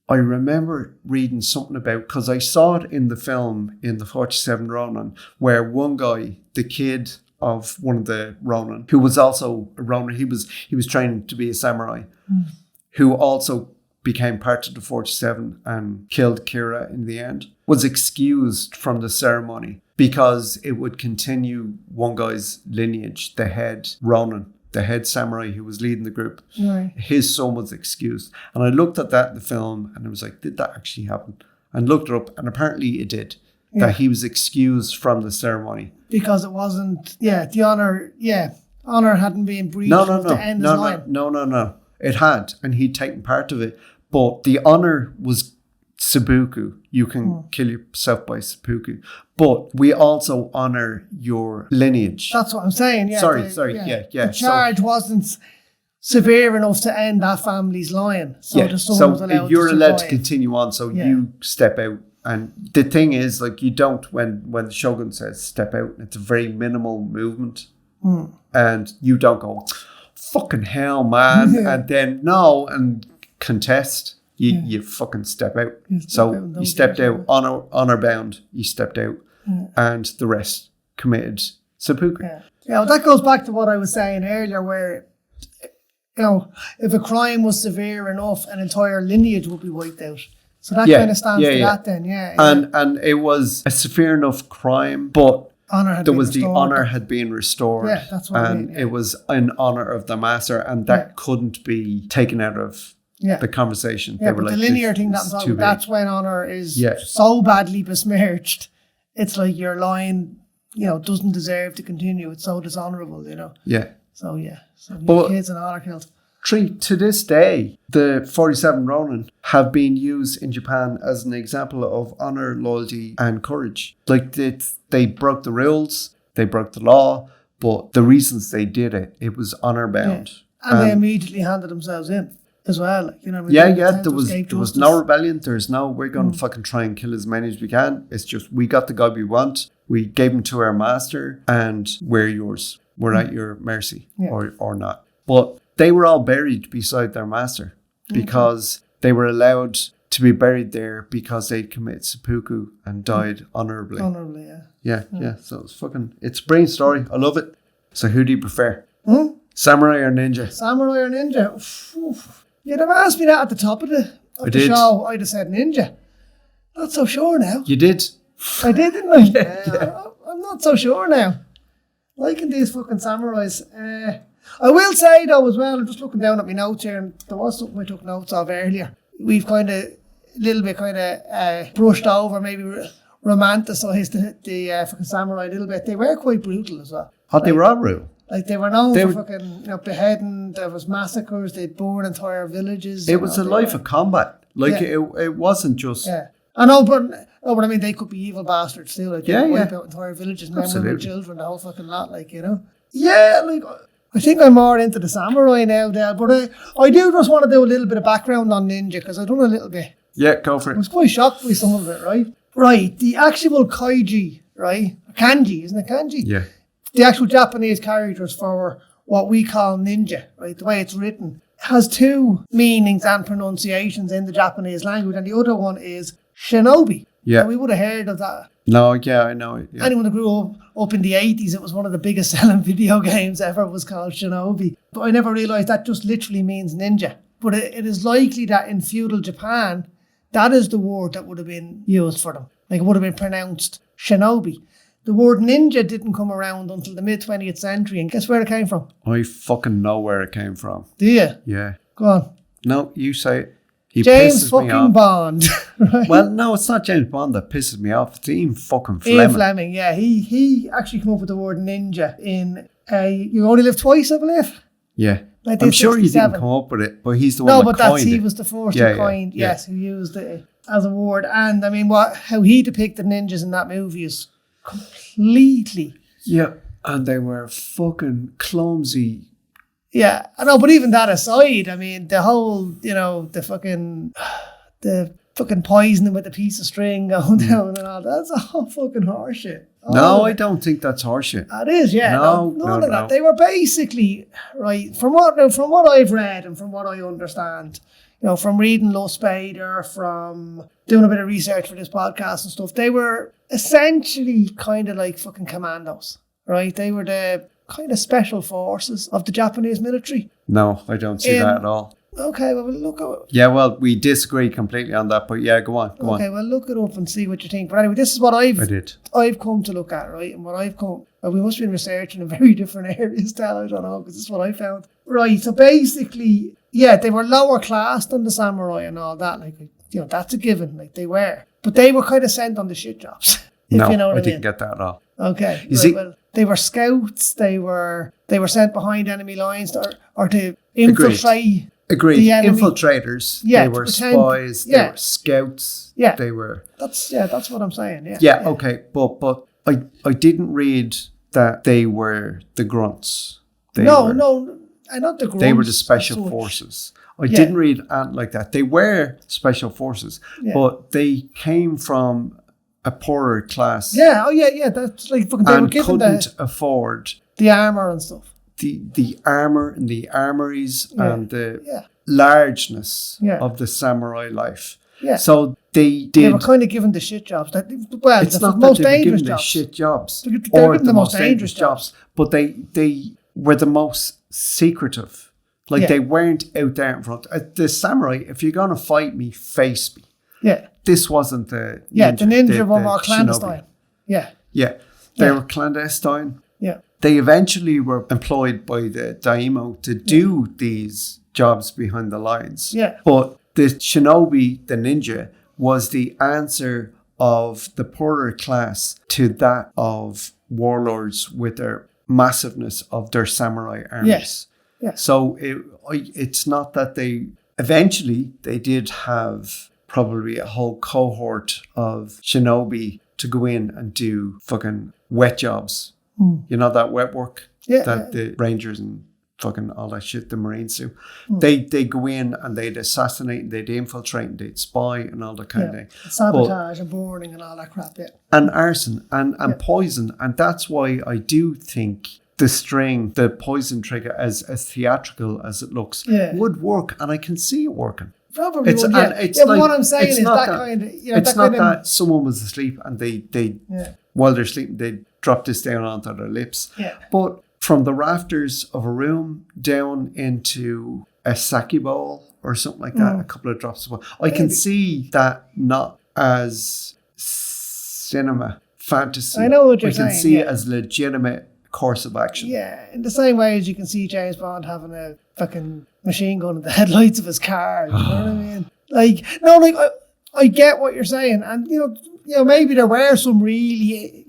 I remember reading something about, because I saw it in the film, in the 47 Ronin, where one guy, the kid of one of the Ronin, who was also a Ronin, he was training to be a samurai, who also became part of the 47 and killed Kira in the end, was excused from the ceremony because it would continue one guy's lineage, the head Ronin, the head samurai who was leading the group. Right. His son was excused. And I looked at that in the film and I was like, did that actually happen? And looked it up, and apparently it did. That he was excused from the ceremony. Because it wasn't, the honor hadn't been breached to end his line. No. It had, and he'd taken part of it. But the honor was seppuku. You can kill yourself by seppuku. But we also honor your lineage. That's what I'm saying, yeah. Sorry, The charge wasn't severe enough to end that family's line. So the son was allowed you're to allowed to continue on, so you step out. And the thing is, like, you don't, when the shogun says step out, it's a very minimal movement. And you don't go, fucking hell, man. And then, and contest. You fucking step out. You stepped out, honor bound, you stepped out. And the rest committed seppuku. Yeah, well, that goes back to what I was saying earlier, where, if a crime was severe enough, an entire lineage would be wiped out. So that kind of stands to that then, And it was a severe enough crime, but honor had been restored. Yeah, that's what I mean. And it was in honor of the master, and that couldn't be taken out of the conversation. Yeah, but the linear thing, that's when honor is so badly besmirched. It's like your line, doesn't deserve to continue. It's so dishonorable, Yeah. So, so kids and honor killed. To this day, the 47 Ronin have been used in Japan as an example of honor, loyalty, and courage. Like they broke the rules, they broke the law, but the reasons they did it, it was honor bound. Yeah. And they immediately handed themselves in as well. Like, you know, there was no rebellion. There's no, we're going to fucking try and kill as many as we can. It's just, we got the guy we want. We gave him to our master, and we're yours. We're at your mercy, or not. But they were all buried beside their master because they were allowed to be buried there because they'd committed seppuku and died honorably. Honorably, yeah. Yeah. So it's a brilliant story. I love it. So who do you prefer? Samurai or ninja? Samurai or ninja? Oof. You'd have asked me that at the top of the show. I'd have said ninja. Not so sure now. You did? I did, didn't I? I'm not so sure now. Liking these fucking samurais. I will say though as well, I'm just looking down at my notes here, and there was something I took notes of earlier. We've kind of a little bit brushed over, maybe romanticised the fucking samurai a little bit. They were quite brutal as well. They were all brutal. Like they were known for fucking beheading. There was massacres. They'd burn entire villages. It was a life of combat. Like it wasn't just. Yeah. I know, but I mean, they could be evil bastards too. Like, they wipe out entire villages, men, women, children, the whole fucking lot, like, you know. Yeah, like, I think I'm more into the samurai now, Dale, but I do just want to do a little bit of background on ninja, because I've done a little bit. Yeah, go for it. I was quite shocked with some of it, right? Right, the actual kaiji, right? Kanji, isn't it kanji? Yeah. The actual Japanese characters for what we call ninja, right? The way it's written has two meanings and pronunciations in the Japanese language, and the other one is Shinobi. Yeah. And we would have heard of that. No, yeah, I know it. Yeah. Anyone who grew up in the 80s, it was one of the biggest selling video games ever, was called Shinobi. But I never realised that just literally means ninja. But it is likely that in feudal Japan, that is the word that would have been used for them. Like, it would have been pronounced Shinobi. The word ninja didn't come around until the mid-20th century, and guess where it came from? I fucking know where it came from. Do you? Yeah. Go on. No, you say it. He James fucking Bond. Right? Well, no, it's not James Bond that pisses me off. It's Ian fucking Fleming. Ian Fleming, yeah. He actually came up with the word ninja in You Only Live Twice, I believe. Yeah. I'm sure he didn't come up with it, but he's the one that coined it. He was the first who coined, who used it as a word. And I mean, how he depicted ninjas in that movie is completely... Yeah, and they were fucking clumsy. Yeah, I know, but even that aside, I mean, the whole, the fucking poisoning with the piece of string going down and all, that's all fucking horseshit. No, I don't think that's horseshit. It is, yeah. None of that. They were basically, right, from what I've read and from what I understand, from reading Lost Spader, from doing a bit of research for this podcast and stuff, they were essentially kind of like fucking commandos, right? They were the kind of special forces of the Japanese military. No, I don't see that at all. Okay, well, look at it. Yeah, well, we disagree completely on that, but yeah, go on. Okay, well, look it up and see what you think. But anyway, this is what I've come to look at, right? And what I've come... Well, we must be researching in very different areas, Tal, I don't know, because this is what I found. Right, so basically, yeah, they were lower class than the samurai and all that. Like, that's a given, like they were. But they were kind of sent on the shit jobs. No, you know what I didn't get that at all. Okay. Well, they were scouts. They were sent behind enemy lines or to infiltrate. Agreed. The enemy. Infiltrators. Yeah, they were spies. They were scouts. Yeah. They were. That's what I'm saying. Yeah. Yeah. Okay, but I didn't read that they were the grunts. No, not the grunts. They were the special forces. I didn't read like that. They were special forces, but they came from a poorer class. Yeah, that's like fucking. They were given couldn't afford the armor and stuff. The armor and the armories and the largeness of the samurai life. Yeah. So they did. They were kind of given the shit jobs. It's not that they were given the shit jobs or the most dangerous jobs, but they were the most secretive. Like they weren't out there in front. The samurai, if you're gonna fight me, face me. Yeah. This wasn't the ninja. The ninja were more clandestine. Shinobi. Yeah. Yeah. They were clandestine. Yeah. They eventually were employed by the daimyo to do these jobs behind the lines. Yeah. But the shinobi, the ninja, was the answer of the poorer class to that of warlords with their massiveness of their samurai armies. Yeah. So it's not that eventually they did have probably a whole cohort of shinobi to go in and do fucking wet jobs. You know, that wet work that the Rangers and fucking all that shit the Marines do. They go in and they'd assassinate, they'd infiltrate, and they'd spy and all that kind of thing. Sabotage and burning and all that crap, and arson and poison. And that's why I do think the poison trigger, as theatrical as it looks, would work, and I can see it working. Probably would, but what I'm saying is that kind of... it's not that someone was asleep and they while they're sleeping, they drop this down onto their lips. Yeah. But from the rafters of a room down into a sake bowl or something like that, a couple of drops of water, I can see that not as cinema fantasy. I know what you're saying. I can see it as legitimate course of action. Yeah, in the same way as you can see James Bond having a fucking machine gun in the headlights of his car. You know what I mean? Like, no, like I get what you're saying, and you know, maybe there were some really,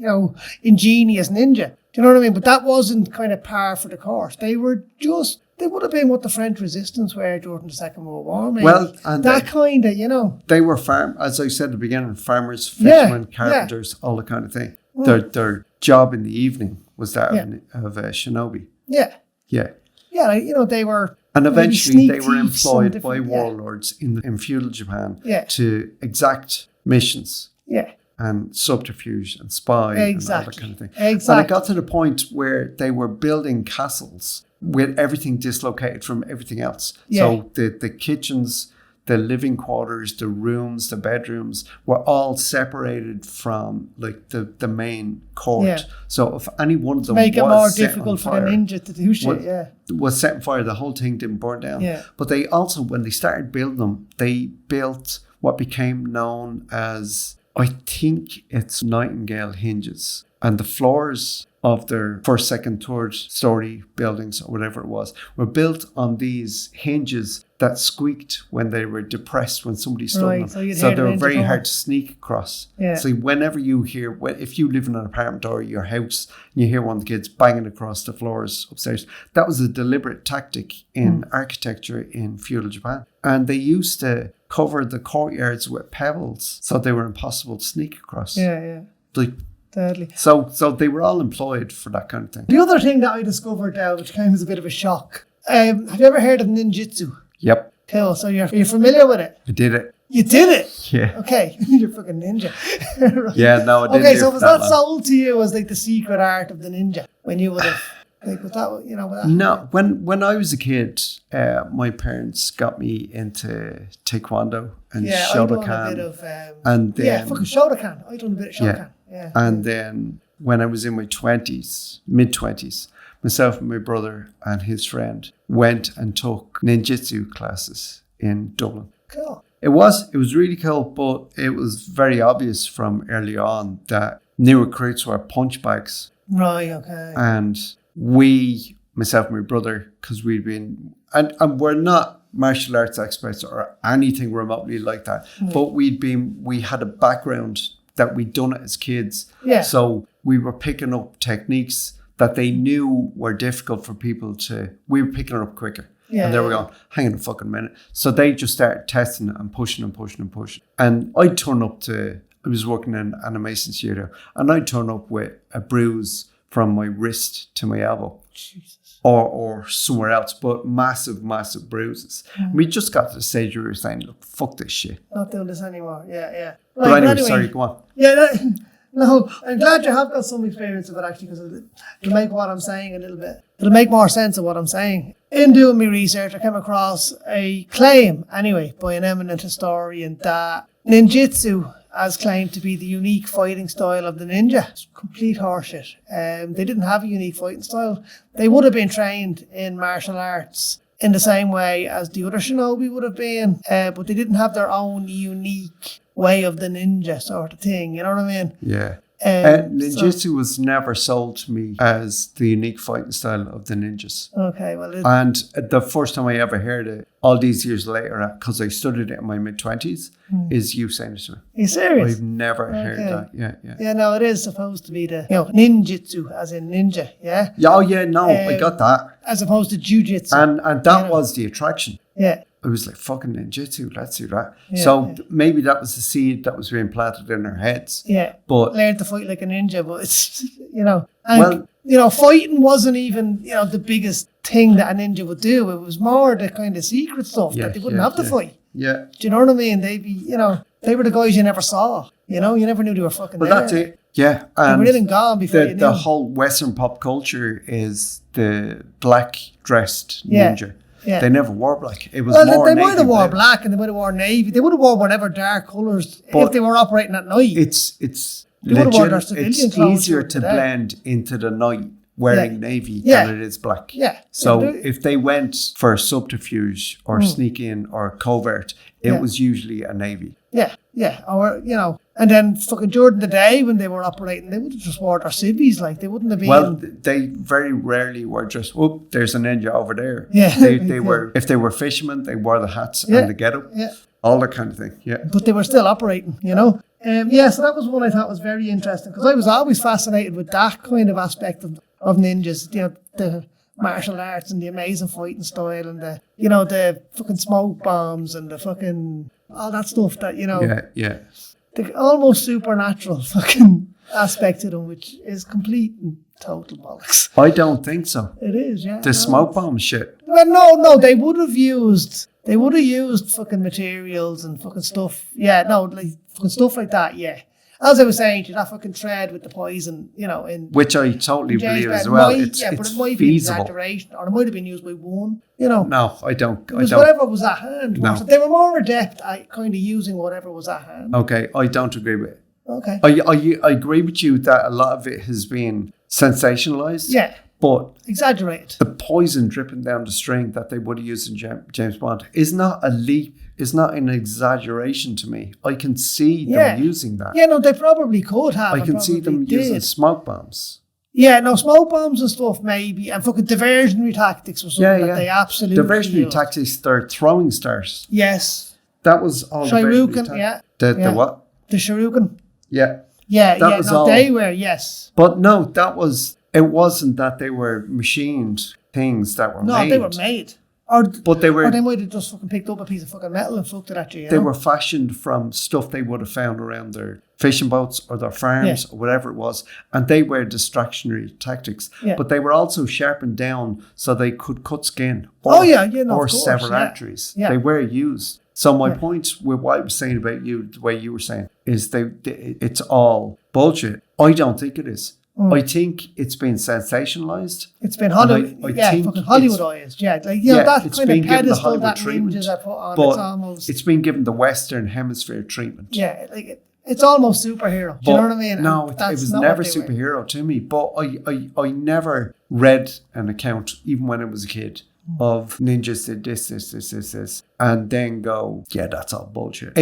ingenious ninja. Do you know what I mean? But that wasn't kind of par for the course. They would have been what the French resistance were during the Second World War, maybe. Well, and that kind of, they were as I said at the beginning, farmers, fishermen, carpenters, all that kind of thing. Their job in the evening was that of a shinobi. Yeah. Yeah. Yeah, they were... And eventually they were employed by warlords in feudal Japan to exact missions. Yeah. And subterfuge and spy and all that kind of thing. Exactly. And it got to the point where they were building castles with everything dislocated from everything else. Yeah. So the kitchens, the living quarters, the rooms, the bedrooms were all separated from like the main court. Yeah. So if any one of them make it more difficult for the ninja to do shit, was set on fire, the whole thing didn't burn down. Yeah. But they also, when they started building them, they built what became known as, I think it's Nightingale hinges. And the floors of their first, second, third story buildings or whatever it was were built on these hinges that squeaked when they were depressed when somebody stood on them. So they were very hard to sneak across. Yeah. So whenever you hear, if you live in an apartment or your house and you hear one of the kids banging across the floors upstairs, that was a deliberate tactic in architecture in feudal Japan. And they used to cover the courtyards with pebbles so they were impossible to sneak across. Yeah. Like, deadly. So they were all employed for that kind of thing. The other thing that I discovered, which came as a bit of a shock, have you ever heard of ninjutsu? Yep. Cool. So you're familiar with it? I did it. You did it? Yeah. Okay. You're fucking ninja. Right. Yeah, no, I didn't. Okay, so was that sold to you as like the secret art of the ninja when you would have, like, was that, No, when I was a kid, my parents got me into taikewondo and Shotokan. I done a bit of, and then, fucking Shotokan. I done a bit of Shotokan. Yeah. And then when I was in my mid-20s, myself and my brother and his friend went and took ninjutsu classes in Dublin. Cool. It was really cool, but it was very obvious from early on that new recruits were punch bags. Right, okay. And myself and my brother, because we'd been, and we're not martial arts experts or anything remotely like that, but we had a background that we'd done it as kids. Yeah. So we were picking up techniques that they knew were difficult for people we were picking it up quicker. Yeah, and they were going, hang on a fucking minute. So they just started testing it and pushing. And I'd turn up I was working in an animation studio, and I'd turn up with a bruise from my wrist to my elbow. Jesus. Or somewhere else, but massive bruises. We just got to the stage where we were saying, look, fuck this shit. Not doing this anymore. Yeah. Right, but anyway, sorry, go on. Yeah, no, I'm glad you have got some experience of it actually, because it'll make what I'm saying it'll make more sense of what I'm saying. In doing my research, I came across a claim, anyway, by an eminent historian that ninjutsu as claimed to be the unique fighting style of the ninja. It's complete horseshit. They didn't have a unique fighting style. They would have been trained in martial arts in the same way as the other shinobi would have been, but they didn't have their own unique way of the ninja sort of thing, you know what I mean? Yeah. Ninjutsu was never sold to me as the unique fighting style of the ninjas. Okay, well... And the first time I ever heard it, all these years later, because I studied it in my mid-20s, is you saying it to me. Are you serious? I've never heard that. Yeah. Yeah, no, it is supposed to be the, ninjutsu, as in ninja, yeah? Oh, yeah, no, I got that. As opposed to jujitsu. And that was the attraction. Yeah. It was like, fucking ninjutsu, let's do that. Yeah, Maybe that was the seed that was being planted in our heads. Yeah. But learn to fight like a ninja, but it's, And, fighting wasn't even, the biggest thing that a ninja would do. It was more the kind of secret stuff that they wouldn't have to fight. Yeah. Do you know what I mean? They'd be, they were the guys you never saw. You never knew they were fucking there. That's it. Yeah. They were even gone before you knew. The whole Western pop culture is the black dressed ninja. Yeah. They never wore black. It was more they navy might have wore blue. black and they might have worn navy. They would have worn whatever dark colours if they were operating at night. It's easier to blend into the night wearing navy than it is black. Yeah. So if they went for subterfuge or sneak in or covert, it was usually a navy. Yeah. Or, and then fucking during the day when they were operating, they would have just wore their civvies, like they wouldn't have been. Well, they very rarely were just, there's a ninja over there. Yeah. They were, if they were fishermen, they wore the hats and the getup. Yeah. All that kind of thing. Yeah. But they were still operating, so that was one I thought was very interesting because I was always fascinated with that kind of aspect of ninjas, the martial arts and the amazing fighting style and the fucking smoke bombs and the fucking all that stuff that the almost supernatural fucking aspect to them, which is complete and total bollocks. I don't think so. It is, yeah. The smoke bomb shit. Well, no, they would have used fucking materials and fucking stuff. Yeah, no, like fucking stuff like that. Yeah. As I was saying, that fucking thread with the poison, which I totally believe as well. But it might be an exaggeration, or it might have been used by one. No, I don't. It was whatever was at hand. No. They were more adept at kind of using whatever was at hand. Okay, I don't agree with it. Okay. I agree with you that a lot of it has been sensationalized. Yeah. But exaggerated. The poison dripping down the string that they would have used in James Bond is not a leap. It's not an exaggeration to me. I can see them using that. Yeah, no, they probably could have. I can see them using smoke bombs. Yeah, no, smoke bombs and stuff maybe, and fucking diversionary tactics or something that they absolutely diversionary tactics, they're throwing stars. Yes. That was all Shuriken, yeah. The what? The Shuriken. Yeah. Yeah, they were, yes. But no, it wasn't that they were machined things that were made. No, they were made. Or they might have just fucking picked up a piece of fucking metal and fucked it at you. They were fashioned from stuff they would have found around their fishing boats or their farms or whatever it was. And they were distractionary tactics. Yeah. But they were also sharpened down so they could cut skin or sever arteries. Yeah. They were used. So my point with what I was saying about you, the way you were saying, is it's all bullshit. I don't think it is. I think it's been sensationalized. It's been fucking Hollywoodized. Yeah, that kind of pedestal that ninjas are put on. It's been given the Western Hemisphere treatment. Yeah, it's almost superhero. Do you know what I mean? No, it was never superhero to me. But I never read an account, even when I was a kid, of ninjas did this, and then go, yeah, that's all bullshit.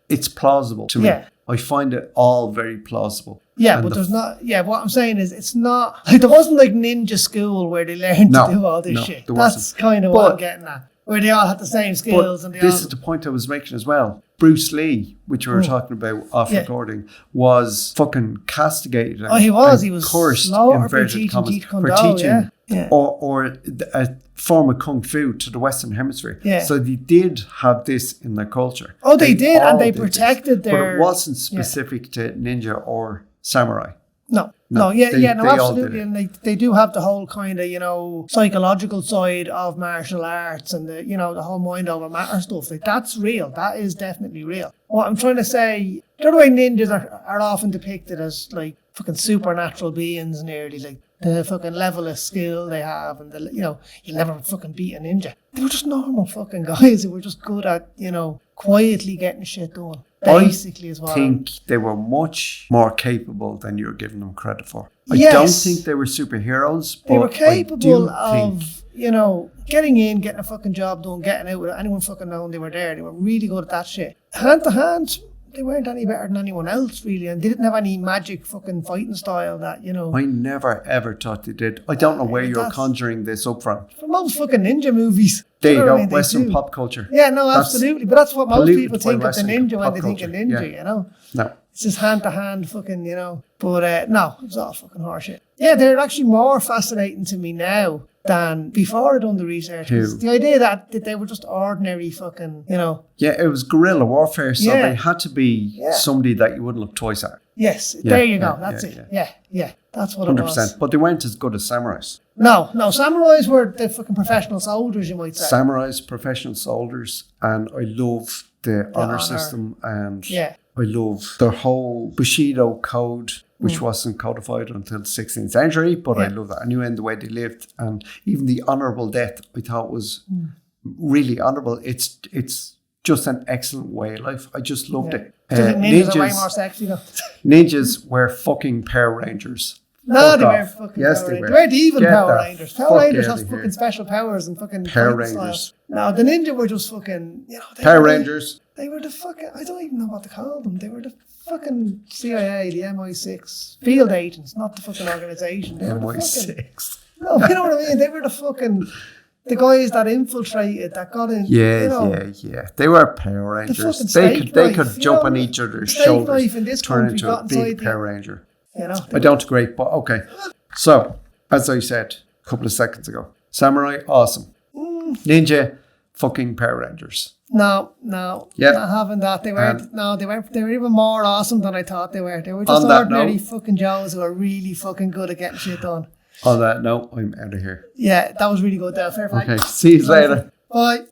It's plausible to me. Yeah. I find it all very plausible. Yeah, but there's not. Yeah, what I'm saying is, it's not. There wasn't like ninja school where they learned to do all this shit. That's kind of what I'm getting at. Where they all had the same skills. And this is the point I was making as well. Bruce Lee, which we were talking about off recording, was fucking castigated. He was cursed for teaching or a form of kung fu to the Western Hemisphere. Yeah. So they did have this in their culture. Oh, they did, and they protected their. But it wasn't specific to ninja or samurai. No, absolutely. And they do have the whole kind of, psychological side of martial arts and the whole mind over matter stuff. Like, that's real. That is definitely real. What I'm trying to say, the way ninjas are often depicted as like fucking supernatural beings nearly, like the fucking level of skill they have and you'll never fucking beat a ninja. They were just normal fucking guys who were just good at, quietly getting shit done. Basically, as well. I think they were much more capable than you're giving them credit for. I don't think they were superheroes, but they were capable of, getting in, getting a fucking job done, getting out without anyone fucking knowing they were there. They were really good at that shit. Hand to hand, they weren't any better than anyone else, really. And they didn't have any magic fucking fighting style that, you know. I never, ever thought they did. I don't know where you're conjuring this up from. From most fucking ninja movies. There you go, Western pop culture. Yeah, no, absolutely. But that's what most people think of the ninja when they think of ninja, yeah. you know. No. It's just hand-to-hand fucking, you know. But no, it was all fucking horseshit. Yeah, they're actually more fascinating to me now than before I done the research. The idea that they were just ordinary fucking, you know. Yeah, it was guerrilla warfare, so they had to be somebody that you wouldn't look twice at. Yes, there you go. That's it. Yeah. That's what 100%. It was. But they weren't as good as samurais. No, samurais were the fucking professional soldiers, you might say. Samurais, professional soldiers, and I love the honor system, and I love the whole Bushido code, which wasn't codified until the 16th century, but I love that. I knew in the way they lived, and even the honourable death I thought was really honourable. It's just an excellent way of life. I just loved it. Ninjas are way more sexy though. Ninjas were fucking Power Rangers. No, they were fucking Power Rangers. Rangers. They weren't even Power Rangers. Power Rangers has fucking here. special powers and fucking Power Rangers. No, the ninja were just fucking, you know. Power Rangers. They were the fucking, I don't even know what to call them. They were the fucking CIA, the MI6 field agents, not the fucking organisation. MI6. No, you know what I mean? They were the fucking, the guys that infiltrated, that got in. Yeah. They were Power Rangers. They could jump on each other's shoulders, turn into a big Power Ranger. You know, I don't agree, but okay. So, as I said a couple of seconds ago, samurai, awesome. Ninja, fucking Power Rangers. No, not having that. They weren't. They were even more awesome than I thought they were. They were just ordinary fucking Joes who are really fucking good at getting shit done. On that note, I'm out of here. Yeah, that was really good there. Fair play. Okay, see you later. Bye.